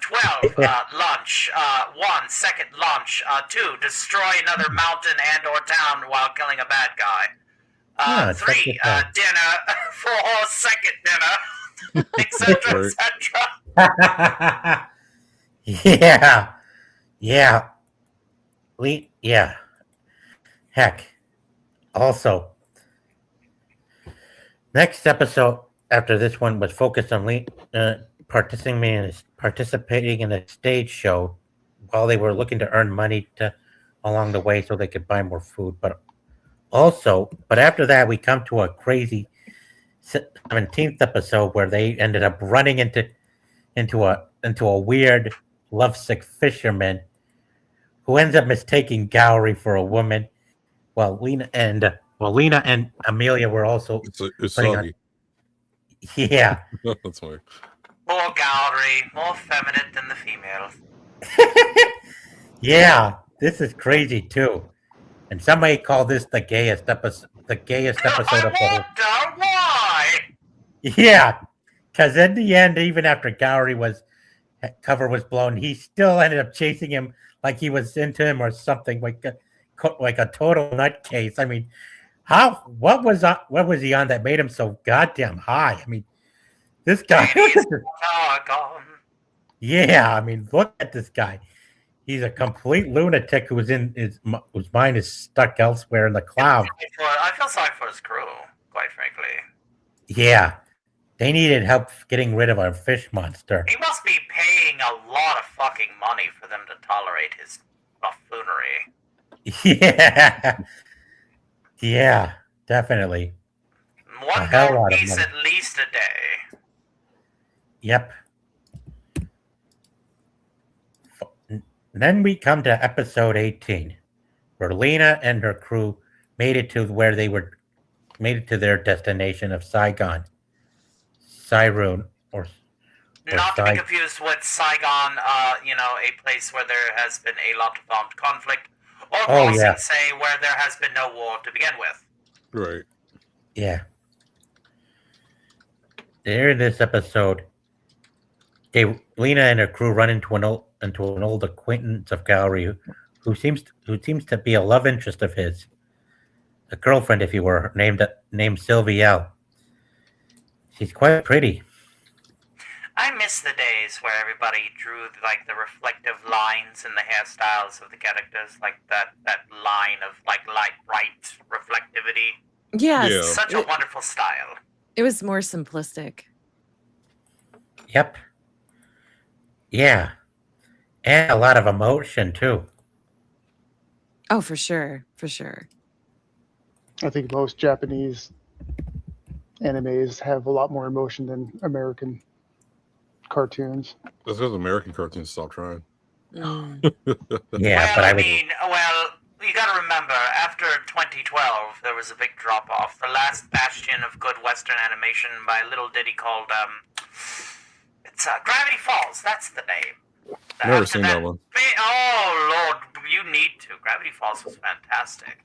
12, lunch, 1, second lunch, 2, destroy another mountain and or town while killing a bad guy. 3, dinner, 4, second dinner, etc., etc. Yeah. Yeah. Yeah. Heck. Also, next episode after this one was focused on participating in a stage show while they were looking to earn money along the way so they could buy more food. But after that, we come to a crazy 17th episode where they ended up running into a weird lovesick fisherman who ends up mistaking Gowrie for a woman, while Lena and Amelia were also It's putting soggy. yeah. That's why. More Gowrie, more feminine than the females. Yeah, this is crazy too. And somebody called this the gayest episode of the whole. Wonder why? Yeah, because in the end, even after Gowrie's cover was blown, he still ended up chasing him like he was into him or something, like like a total nutcase. I mean, what was he on that made him so goddamn high? I mean, this guy. Gone. Yeah, I mean, look at this guy. He's a complete lunatic whose mind is stuck elsewhere in the clouds. I feel sorry for his crew, quite frankly. Yeah, they needed help getting rid of a fish monster. He must be paying a lot of fucking money for them to tolerate his buffoonery. Yeah, yeah, definitely. One hell gold lot of piece money. at least a day. Yep. Then we come to episode 18, where Lena and her crew made it to their destination of Saigon, Cyrune, or Not to be Sai- confused with Saigon, a place where there has been a lot of armed conflict, or Oh, Crossing, yeah. say, where there has been no war to begin with. Right. Yeah. There in this episode, Lena and her crew run into an old acquaintance of Gallery who seems to be a love interest of his, a girlfriend, if you were, named Sylvielle. She's quite pretty. I miss the days where everybody drew like the reflective lines in the hairstyles of the characters, like that line of like light, bright reflectivity. Yes. Yeah. Such a wonderful style. It was more simplistic. Yep. Yeah. And a lot of emotion, too. Oh, for sure. For sure. I think most Japanese animes have a lot more emotion than American cartoons. That's because American cartoons stopped trying. Mm. Yeah, well, but I would. You gotta remember, after 2012, there was a big drop off. The last bastion of good Western animation by a little ditty called, it's Gravity Falls. That's the name. Never After seen that one. Oh, Lord, you need to. Gravity Falls was fantastic.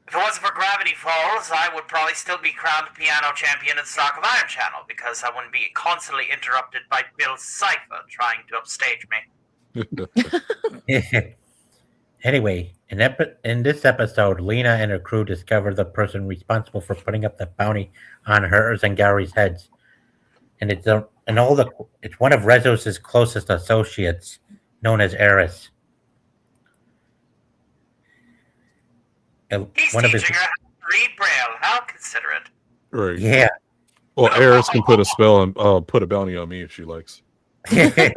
If it wasn't for Gravity Falls, I would probably still be crowned piano champion at the Stock of Iron channel because I wouldn't be constantly interrupted by Bill Cipher trying to upstage me. Anyway, in this episode, Lena and her crew discover the person responsible for putting up the bounty on hers and Gary's heads, and it's one of Rezos' closest associates, known as Eris. He's One of his, teaching her how to read Braille. How considerate. Right. yeah, Well, Eris can put a spell and put a bounty on me if she likes. yeah.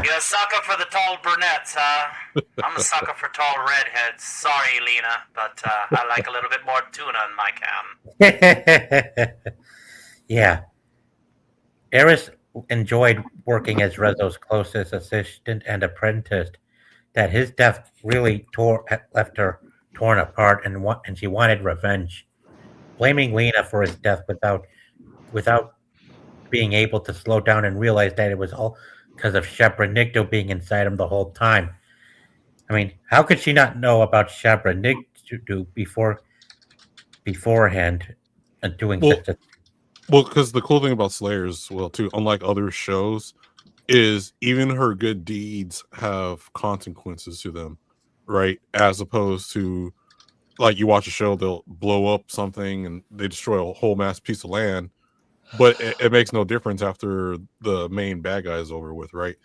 You're a sucker for the tall brunettes, huh? I'm a sucker for tall redheads. Sorry, Lena, but I like a little bit more tuna in my can. Yeah. Eris enjoyed working as Rezo's closest assistant and apprentice. That his death really left her torn apart, and she wanted revenge. Blaming Lena for his death without being able to slow down and realize that it was all because of Shabranikto being inside him the whole time. I mean, how could she not know about Shabranikto beforehand and doing Well, such a... Well, because the cool thing about Slayers, well, too, unlike other shows, is even her good deeds have consequences to them, right? As opposed to, like, you watch a show, they'll blow up something and they destroy a whole mass piece of land, but it makes no difference after the main bad guy is over with, right?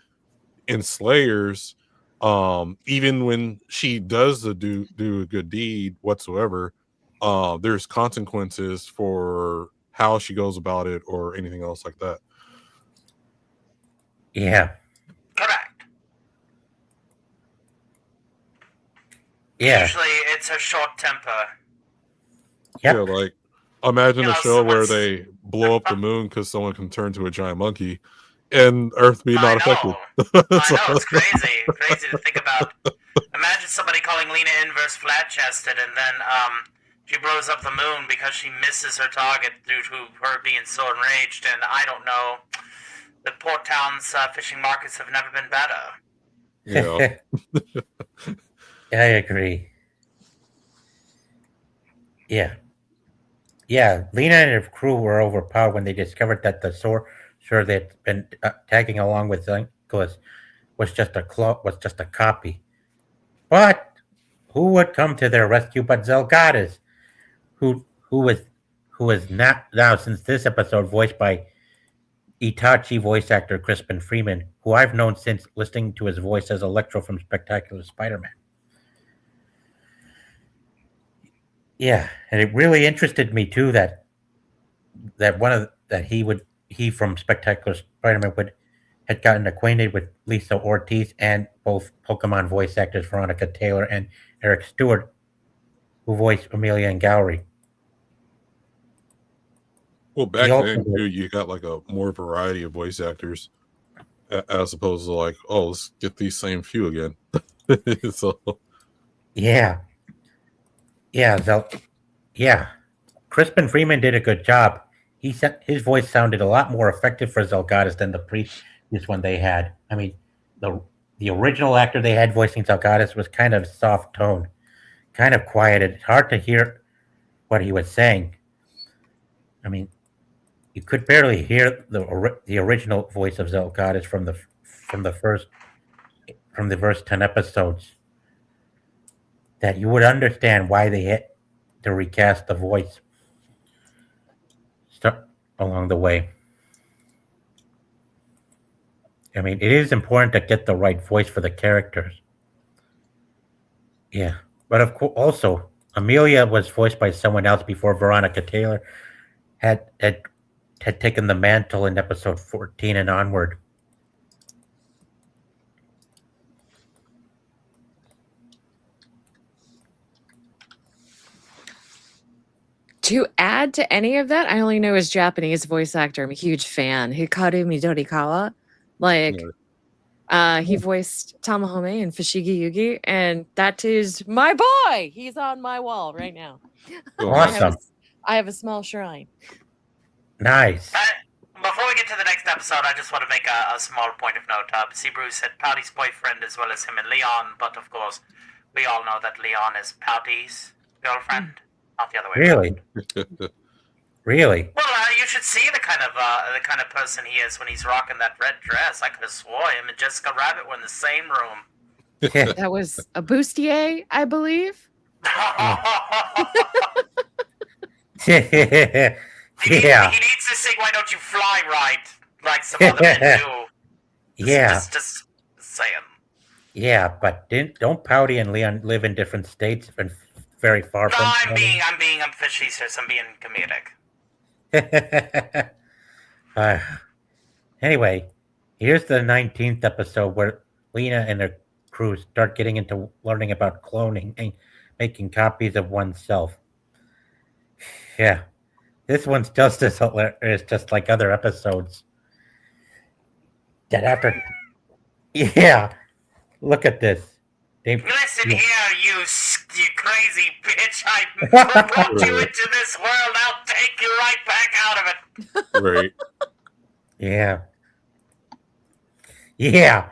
In Slayers, even when she does do a good deed whatsoever, there's consequences for how she goes about it or anything else like that. Yeah. Correct. Yeah. Usually it's a short temper. Yep. Yeah, like imagine You a know, show where someone's- they blow up the moon because someone can turn to a giant monkey, and Earth be I not know. affected. I know, it's crazy. Crazy to think about. Imagine somebody calling Lena Inverse flat-chested and then she blows up the moon because she misses her target due to her being so enraged, and I don't know. The port town's fishing markets have never been better. Yeah, I agree. Yeah. Yeah, Lena and her crew were overpowered when they discovered that the sorcerer they'd been tagging along with Nicholas was just a copy. But who would come to their rescue but Zelgadis, who is now since this episode voiced by Itachi voice actor Crispin Freeman, who I've known since listening to his voice as Electro from Spectacular Spider-Man. Yeah, and it really interested me too that he from Spectacular Spider-Man had gotten acquainted with Lisa Ortiz and both Pokemon voice actors Veronica Taylor and Eric Stewart, who voiced Amelia and Gowry. Well, back also then did- too, you got like a more variety of voice actors, as opposed to like, oh, let's get these same few again. So Yeah. Yeah. Crispin Freeman did a good job. His voice sounded a lot more effective for Zelgadis than the previous one they had. I mean, the original actor they had voicing Zelgadis was kind of soft tone, kind of quiet. It's hard to hear what he was saying. I mean, you could barely hear the original voice of Zelgadis from the first 10 episodes. That you would understand why they had to recast the voice along the way. I mean, it is important to get the right voice for the characters. Yeah, but of course, also Amelia was voiced by someone else before Veronica Taylor had taken the mantle in episode 14 and onward. To add to any of that, I only know his Japanese voice actor. I'm a huge fan. Hikaru Midorikawa. Like, he voiced Tamahome in Fushigi Yugi, and that is my boy. He's on my wall right now. Awesome. I have a small shrine. Nice. Before we get to the next episode, I just want to make a small point of note. See, Bruce said Pouty's boyfriend as well as him and Leon, but of course, we all know that Leon is Pouty's girlfriend, not the other way around. Really? Really? Well, you should see the kind of person he is when he's rocking that red dress. I could have swore him and Jessica Rabbit were in the same room. That was a bustier, I believe. Yeah. He needs to sing "Why Don't You Fly Right" like some other men do. Yeah. Just saying. Yeah, but don't Pouty and Leon live in different states and very far No, from I'm facetious. I'm being comedic. Anyway, here's the 19th episode where Lena and her crew start getting into learning about cloning and making copies of oneself. Yeah, this one's just as hilarious, just like other episodes. That after, yeah, look at this. Listen here, you crazy bitch! I brought you into this world. I'll take you right back out of it. Right. Yeah.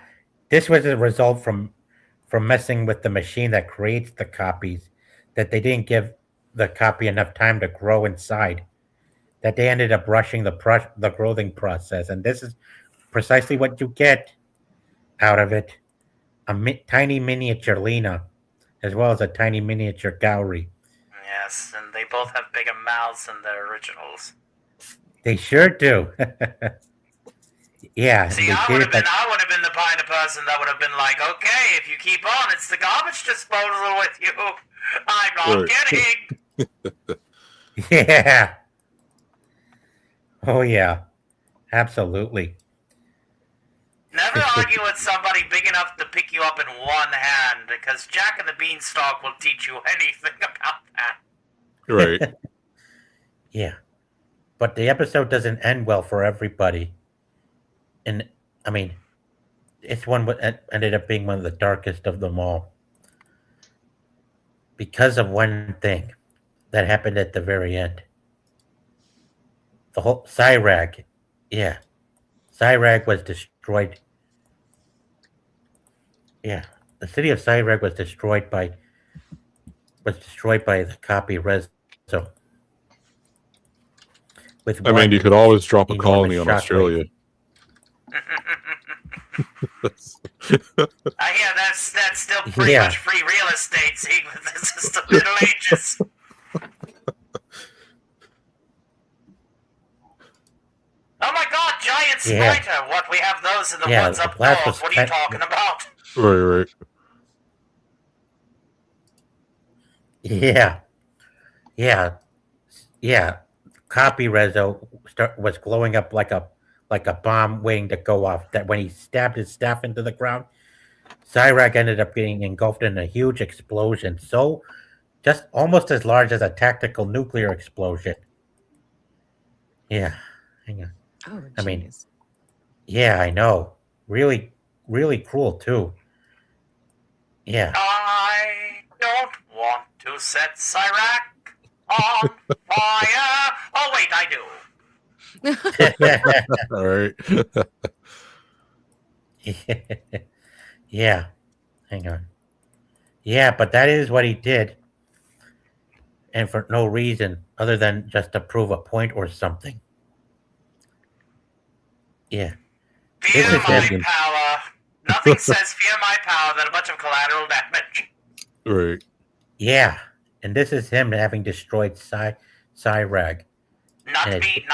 This was a result from messing with the machine that creates the copies. That they didn't give the copy enough time to grow inside. That they ended up rushing the growing process, and this is precisely what you get out of it. A tiny miniature Lena, as well as a tiny miniature Gowry. Yes, and they both have bigger mouths than their originals. They sure do. Yeah. See, I would have been the kind of person that would have been like, okay, if you keep on, it's the garbage disposal with you. I'm not kidding. Yeah. Oh yeah. Absolutely. Never argue with somebody big enough to pick you up in one hand, because Jack and the Beanstalk will teach you anything about that. Right. Yeah. But the episode doesn't end well for everybody. And I mean, it's one that ended up being one of the darkest of them all. Because of one thing that happened at the very end. The whole Cyrag. Yeah. Cyrag was destroyed. Yeah. The city of Cyrag was destroyed by the copy Rezo. I mean, you could always drop a enormous colony on shockwave. Australia. I hear that's still pretty Yeah. much free real estate, seeing that this is the Middle Ages. Oh my god, giant Yeah. spider! What, we have those in the Yeah, woods the up blast north? was What are you cut- talking about? Right. Yeah. Yeah. Copy Rezo was glowing up like a bomb waiting to go off. That when he stabbed his staff into the ground, Cyrac ended up getting engulfed in a huge explosion. So just almost as large as a tactical nuclear explosion. Yeah. Hang on. Oh, I mean, jeez. Yeah, I know. Really, really cruel too. Yeah. I don't want to set Cyrac on fire. Oh wait, I do. All right. Yeah. Hang on. Yeah, but that is what he did. And for no reason other than just to prove a point or something. Yeah. Fear This is my him. power. Nothing says fear my power than a bunch of collateral damage. Right. Yeah. And this is him having destroyed Cyrag. Not to And be,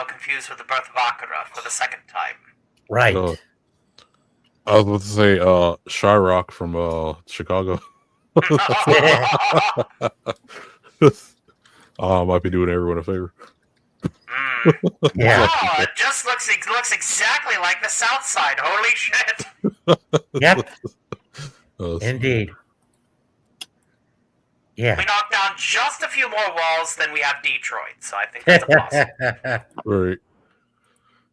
confused with the birth of Akira for the second time. Right. Oh. I was about to say Shyrock from Chicago. Might be doing everyone a favor. Yeah. Oh, it just looks exactly like the South Side. Holy shit! Yep. Uh, Indeed. We Yeah. knocked down just a few more walls than we have Detroit, so I think that's a plus. right.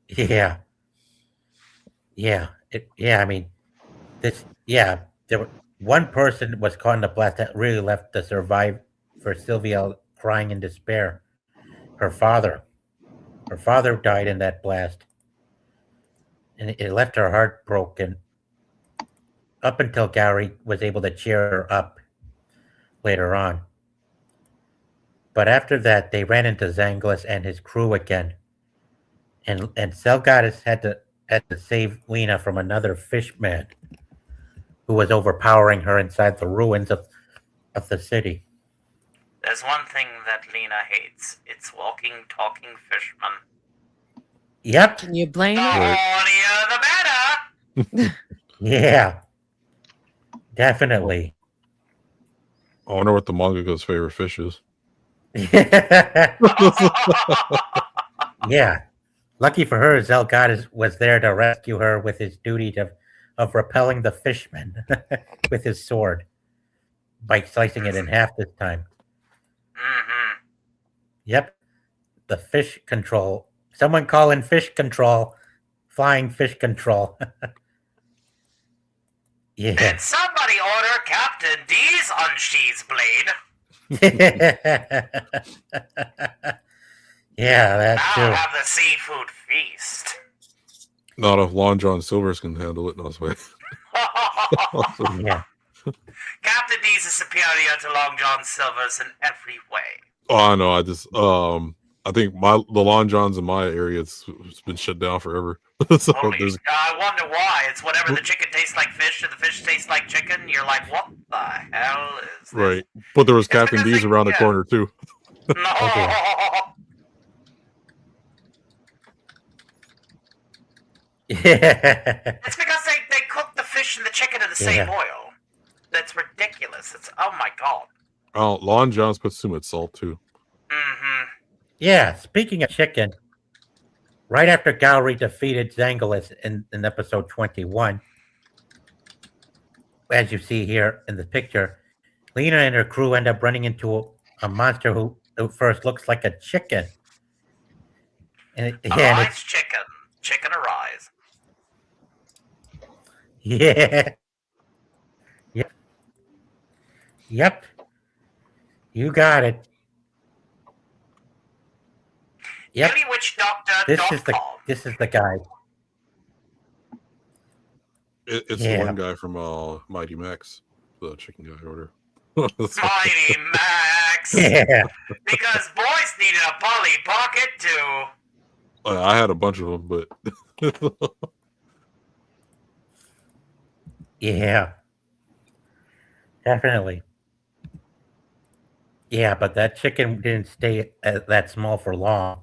Yeah. Yeah. I mean, one person was caught in the blast that really left to survive for Sylvia crying in despair. Her father died in that blast. And it left her heartbroken up until Gary was able to cheer her up later on. But after that, they ran into Zanglis and his crew again. And Selgadis had to save Lena from another fishman who was overpowering her inside the ruins of the city. There's one thing that Lena hates. It's walking, talking fishermen. Yep. Can you blame The her? hornier, the better! Yeah. Definitely. I wonder what the mangaka's favorite fish is. Yeah. Lucky for her, Zelgadis was there to rescue her with his duty of repelling the fishmen with his sword by slicing it in half this time. Mm-hmm. Yep. The fish control. Someone call in fish control. Flying fish control. Yeah. Did somebody order Captain D's unsheathed blade? Yeah, that Now too. have the seafood feast. Not if Long John Silver's can handle it. No, it's way. Yeah. Captain D's is superior to Long John Silver's in every way. Oh, I know. I just I think the Long Johns in my area it's been shut down forever. So there's I wonder why. It's whatever the chicken tastes like fish and the fish tastes like chicken. You're like, what the hell is this? right. But there was It's Captain because D's they- around the yeah. corner too. No. Yeah. It's because they cook the fish and the chicken in the same Yeah. oil. That's ridiculous. It's oh my god. Oh, Long John's puts too much salt too. Mm-hmm. Yeah, speaking of chicken, right after Gowry defeated Zangulis in episode 21, as you see here in the picture, Lena and her crew end up running into a monster who at first looks like a chicken. And Arise, it's chicken. Chicken arise. yeah. Yep. You got it. Yep. This is the guy. It's Yeah. the one guy from Mighty Max, the chicken guy order. Mighty Max. Yeah. Because boys needed a Polly Pocket too. I had a bunch of them, but Yeah, definitely. Yeah, but that chicken didn't stay that small for long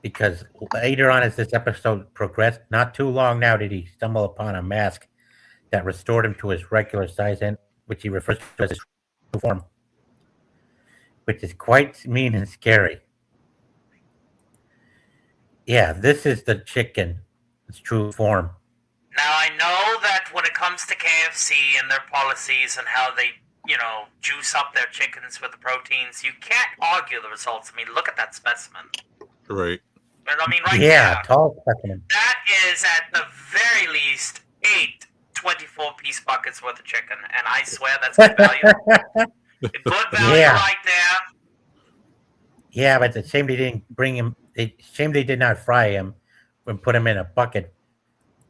because later on, as this episode progressed, not too long now did he stumble upon a mask that restored him to his regular size, and which he refers to as his true form, which is quite mean and scary. Yeah, this is the chicken, its true form. Now, I know that when it comes to KFC and their policies and how they, juice up their chickens with the proteins, you can't argue the results. I mean, look at that specimen. Right. I mean, right Yeah, there. tall specimen. That is at the very least 8 24-piece buckets worth of chicken, and I swear that's good value. Good value Yeah. right there. Yeah, but it's a shame they didn't bring him. Shame they did not fry him and put him in a bucket.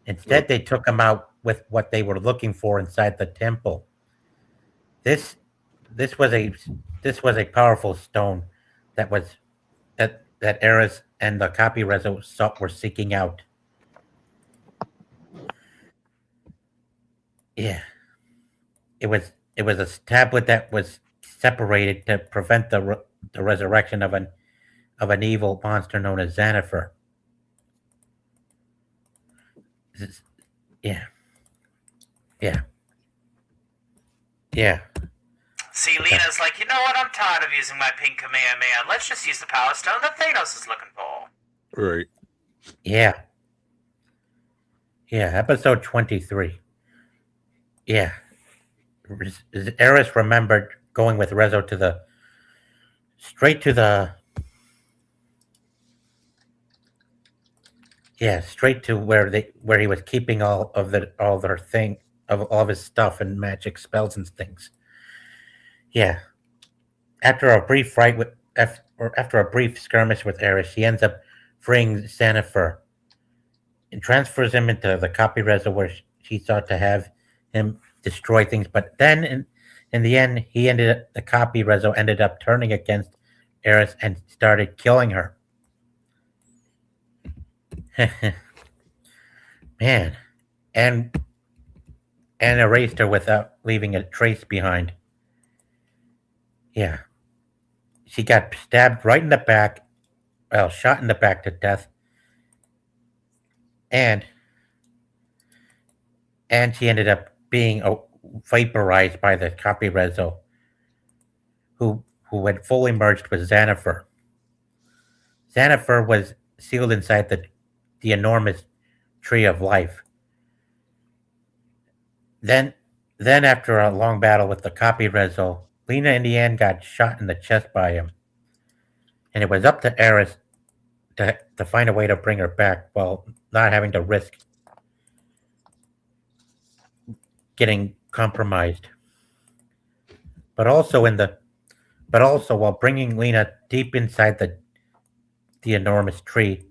Instead, they took him out with what they were looking for inside the temple. This was a powerful stone that Eris and the copy Rezo were seeking out. Yeah, it was a tablet that was separated to prevent the resurrection of an evil monster known as Xanafer. Yeah. Yeah. Yeah. See, Lena's like, you know what? I'm tired of using my pink Kamehameha. Let's just use the Power Stone that Thanos is looking for. Right. Yeah. Yeah. Episode 23. Yeah. Eris remembered going with Rezo straight to where he was keeping all of his stuff and magic spells and things. Yeah. After a brief skirmish with Eris, she ends up freeing Xanafer and transfers him into the copy Rezo where she thought to have him destroy things. But then in the end, the copy Rezo ended up turning against Eris and started killing her. Man. And erased her without leaving a trace behind. Yeah. She got stabbed right in the back, shot in the back to death. And she ended up being vaporized by the copy Rezo, who had fully merged with Xanafer. Xanafer was sealed inside the enormous tree of life. Then after a long battle with the copy Rezo, Lena in the end got shot in the chest by him. And it was up to Eris to find a way to bring her back while not having to risk getting compromised. But also while bringing Lena deep inside the enormous tree,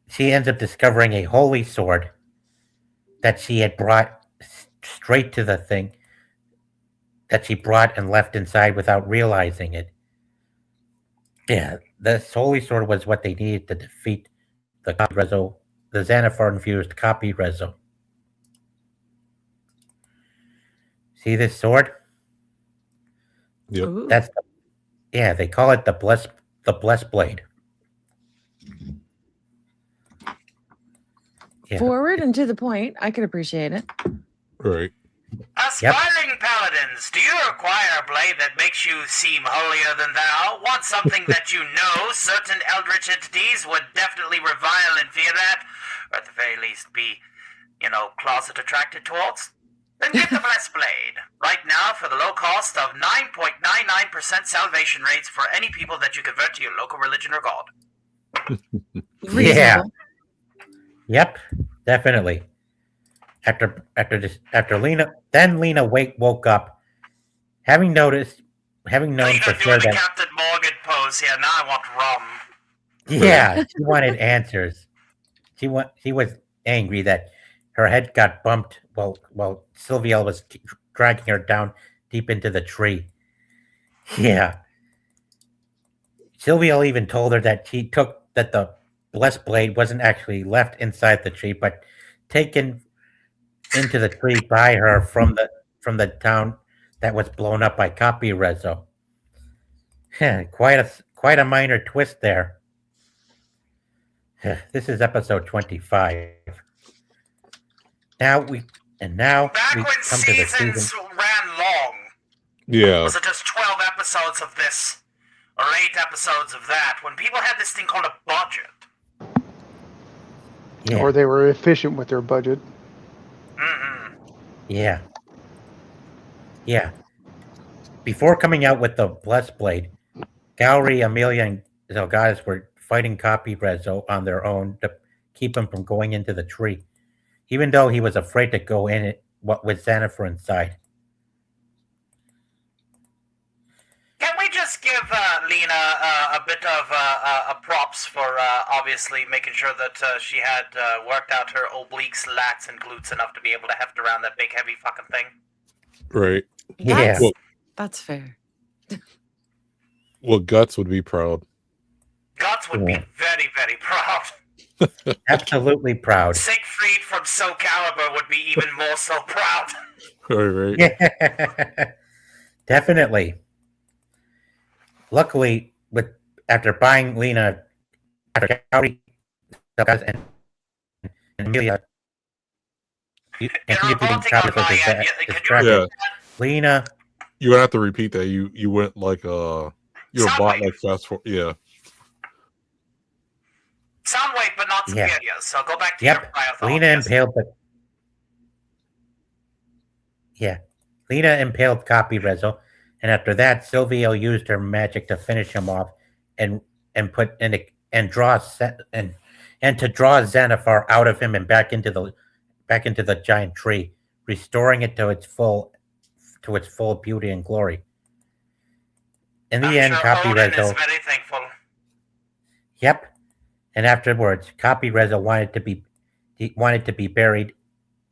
she ends up discovering a holy sword that she had brought straight to the thing, that she brought and left inside without realizing it. Yeah, this holy sword was what they needed to defeat the copy Rezo, the Xanafer-infused copy Rezo. See this sword? Yep. Ooh. They call it the blessed blade. Yeah. Forward and to the point. I could appreciate it. Right. Aspiring paladins, do you require a blade that makes you seem holier than thou? Want something that you know certain eldritch entities would definitely revile and fear at, or at the very least be, closet attracted towards? Then get the Blessed Blade. Right now, for the low cost of 9.99% salvation rates for any people that you convert to your local religion or god. Yeah. Yep, definitely. After Lena woke up, having known Lena for sure doing the that Captain Morgan pose here. Now I want rum. yeah, she wanted answers. She was angry that her head got bumped while Sylvia was dragging her down deep into the tree. Yeah. Sylvia even told her that the blessed blade wasn't actually left inside the tree, but taken into the tree by her from the town that was blown up by Copy Rezo. Quite a minor twist there. This is episode 25. Now we Back when come to the seasons season. ran long, Yeah. was it just 12 episodes of this or 8 episodes of that? When people had this thing called a budget. Yeah, Or they were efficient with their budget. Mm-hmm. yeah, yeah. Before coming out with the Blessed Blade, Gowri, Amelia, and Zelgadis were fighting Copy Rezo on their own to keep him from going into the tree, even though he was afraid to go in it with Xanafer inside. Can we just give Lena a bit of props for obviously making sure that she had worked out her obliques, lats, and glutes enough to be able to heft around that big, heavy fucking thing? Right. Yeah. That's fair. Well, Guts would be proud. Guts would be Yeah. very, very proud. Absolutely proud. Siegfried from Soul Calibur would be even more so proud. Right. Yeah, definitely. Luckily, after buying Lena, after Gowri, Zelgadis, and Amelia, You're continued beating revolting on Copy my Rezo end. Could you distracted. Yeah. Lena, You're gonna have to repeat that. You went like you were bought Soundwave. like fast forward. Yeah. Soundwave, but not Yeah. superior. So go back to your Yep. prior thought. Lena Yes. impaled the. Yeah, Lena impaled Copy Rezo, and after that, Silvio used her magic to finish him off, and draw Xanathar out of him and back into the giant tree, restoring it to its full beauty and glory. In the I'm end, sure Copy Odin Rezo. is very thankful. Yep. And afterwards, Copy Rezo wanted to be buried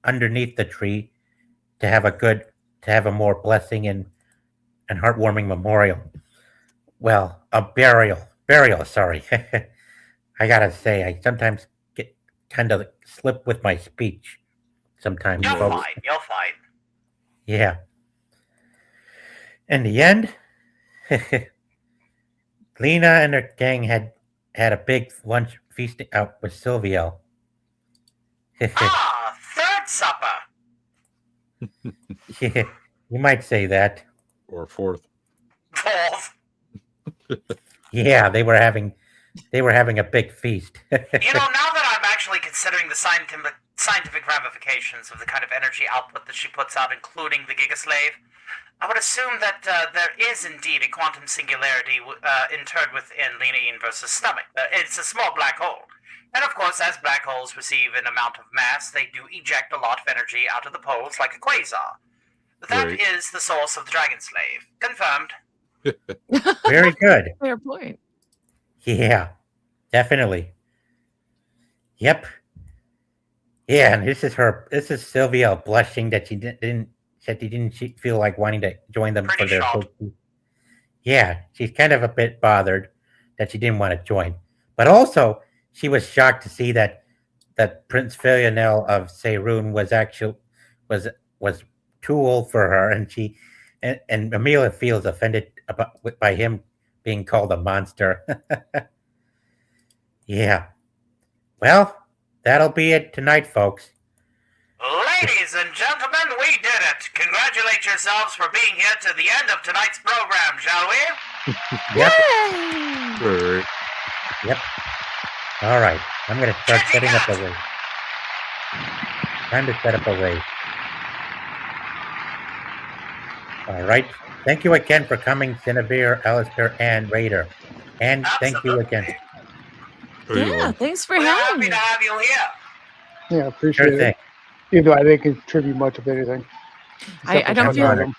underneath the tree to have a more blessing and heartwarming memorial. Well, a burial. Sorry. I gotta say, I sometimes get kind of slip with my speech. Sometimes, You're folks. fine. You're fine. Yeah. In the end, Lena and her gang had a big lunch feasting out with Silvio. Third supper. Yeah, you might say that. Or fourth. Fourth. Yeah, they were having a big feast. You know, now that I'm actually considering the scientific ramifications of the kind of energy output that she puts out, including the Gigaslave, I would assume that there is indeed a quantum singularity interred within Lena Universe's stomach. It's a small black hole. And of course, as black holes receive an amount of mass, they do eject a lot of energy out of the poles like a quasar. That Right. is the source of the Dragon Slave. Confirmed. Very good. Fair point. Yeah, definitely. Yep. Yeah, and this is Sylvia blushing that she didn't feel like wanting to join them Pretty for their shocked. Yeah, she's kind of a bit bothered that she didn't want to join. But also she was shocked to see that Prince Philionel of Seirun was too old for her, and Amelia feels offended by him being called a monster. Yeah. Well, that'll be it tonight, folks. Ladies and gentlemen, we did it! Congratulate yourselves for being here to the end of tonight's program, shall we? Yep. Yay! Right. Yep. All right. I'm going to start setting up a race. Time to set up a race. All right. Thank you again for coming, Cinevere, Alistair, and Raider. And thank you again. There you Yeah, go. thanks for We're having happy me. to have you here. Yeah, appreciate Sure it. thing. Even though I didn't contribute much of anything. I Except for don't some feel- of them.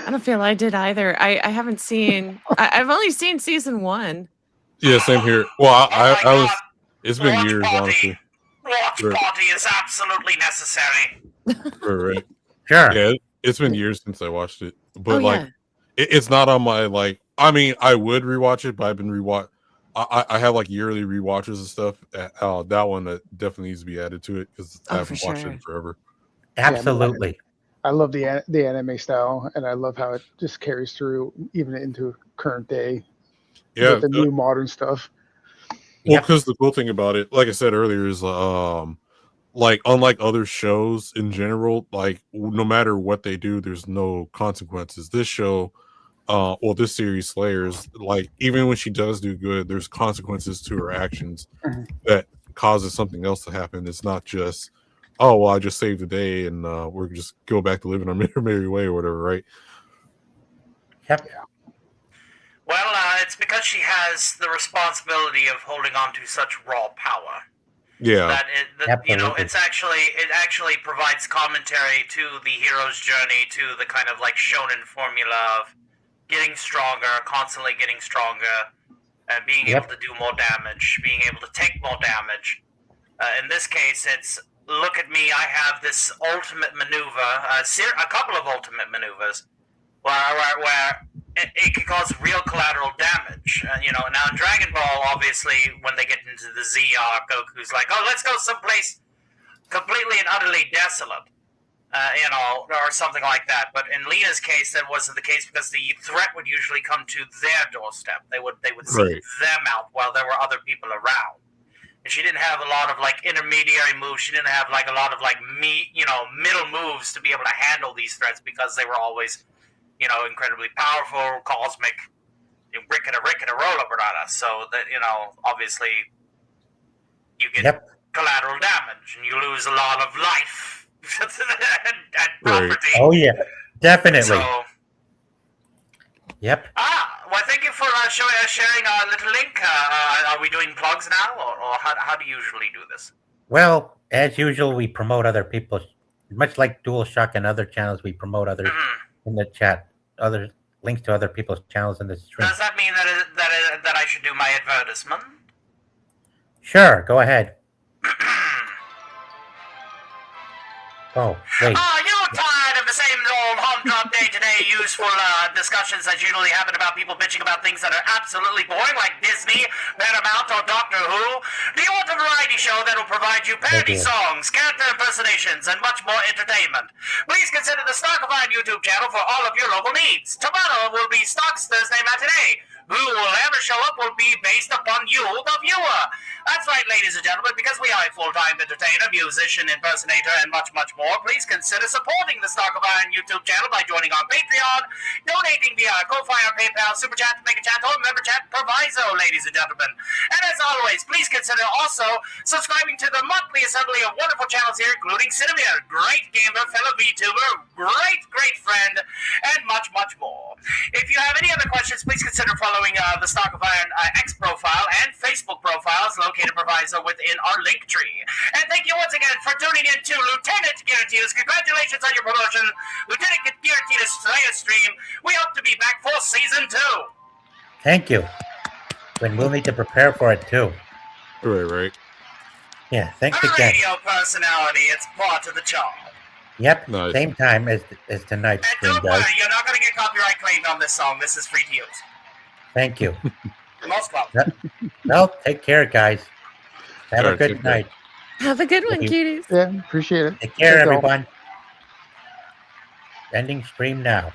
I don't feel I did either. I haven't seen. I've only seen season 1. Yeah, same here. Well, Oh my I was. God. It's been Watch years, party. honestly. Watch Right. party is absolutely necessary. Right. Sure. Yeah, it's been years since I watched it, but Oh like yeah. it's not on my like. I mean, I would rewatch it, but I have like yearly rewatches and stuff. That one that definitely needs to be added to it because I Oh, haven't for watched it sure. in forever. Absolutely. I love the anime style, and I love how it just carries through even into current day Yeah, with the new modern stuff. well, Yep. because the cool thing about it, like I said earlier, is like unlike other shows in general, like no matter what they do, there's no consequences. This show, well, this series Slayers, like even when she does do good, there's consequences to her actions Mhm. that causes something else to happen. It's not just, oh well, I just saved the day and we're just go back to living our merry way or whatever, right? Yep. Well, it's because she has the responsibility of holding on to such raw power. Yeah, That you know, Absolutely. it actually provides commentary to the hero's journey, to the kind of like shonen formula of getting stronger, constantly getting stronger, and being Yep. able to do more damage, being able to take more damage. In this case, it's look at me, I have this ultimate maneuver, a couple of ultimate maneuvers, where it can cause real collateral damage. You know, now in Dragon Ball, obviously, when they get into the Z arc, Goku's like, oh, let's go someplace completely and utterly desolate. You know, or something like that. But in Lena's case, that wasn't the case because the threat would usually come to their doorstep. They would seek Right. them out while there were other people around. And she didn't have a lot of like intermediary moves. She didn't have like a lot of like middle moves to be able to handle these threats because they were always, you know, incredibly powerful, cosmic, ricketa roller banana. So that, you know, obviously you get Yep. collateral damage and you lose a lot of life and Right. property. Oh yeah. Definitely. So, Yep. well, thank you for sharing our little link. Are we doing plugs now, or how do you usually do this? Well, as usual, we promote other people's, much like DualShock and other channels, we promote others Mhm. in the chat, other links to other people's channels in the stream. Does that mean that I should do my advertisement? Sure, go ahead. Oh, wait. Are you tired of the same old humdrum day-to-day useful discussions that usually happen about people bitching about things that are absolutely boring, like Disney, Paramount, or Doctor Who? Do you want a variety show that will provide you parody dear. songs, character impersonations, and much more entertainment? Please consider the Stock of Iron YouTube channel for all of your local needs. Tomorrow will be Stock's Thursday Matinee. Who will ever show up will be based upon you, the viewer. That's right, ladies and gentlemen, because we are a full-time entertainer, musician, impersonator, and much, much more, please consider supporting the Stock of Iron YouTube channel by joining our Patreon, donating via Ko-Fi or PayPal, Super Chat, Mega Chat, or Member Chat Proviso, ladies and gentlemen. And as always, please consider also subscribing to the monthly assembly of wonderful channels here, including Cinemir, great gamer, fellow VTuber, great friend, and much, much more. If you have any other questions, please consider following the Stock of Iron X profile and Facebook profiles located proviso within our link tree. And thank you once again for tuning in to Lieutenant Garantidus. Congratulations on your promotion, Lieutenant Garantidus Slayer Stream. We hope to be back for season 2. Thank you. And we'll need to prepare for it too. Right. Yeah, thanks A again. radio personality, it's part of the charm. Yep, Nice. same time as tonight's And stream don't does. worry, you're not going to get copyright claimed on this song. This is free to use. Thank you. Most welcome. Well, take care, guys. Have All a right, good take care. night. Have a good one, Thank you. cuties. Yeah, appreciate it. Take care, Thank you all. everyone. Ending stream now.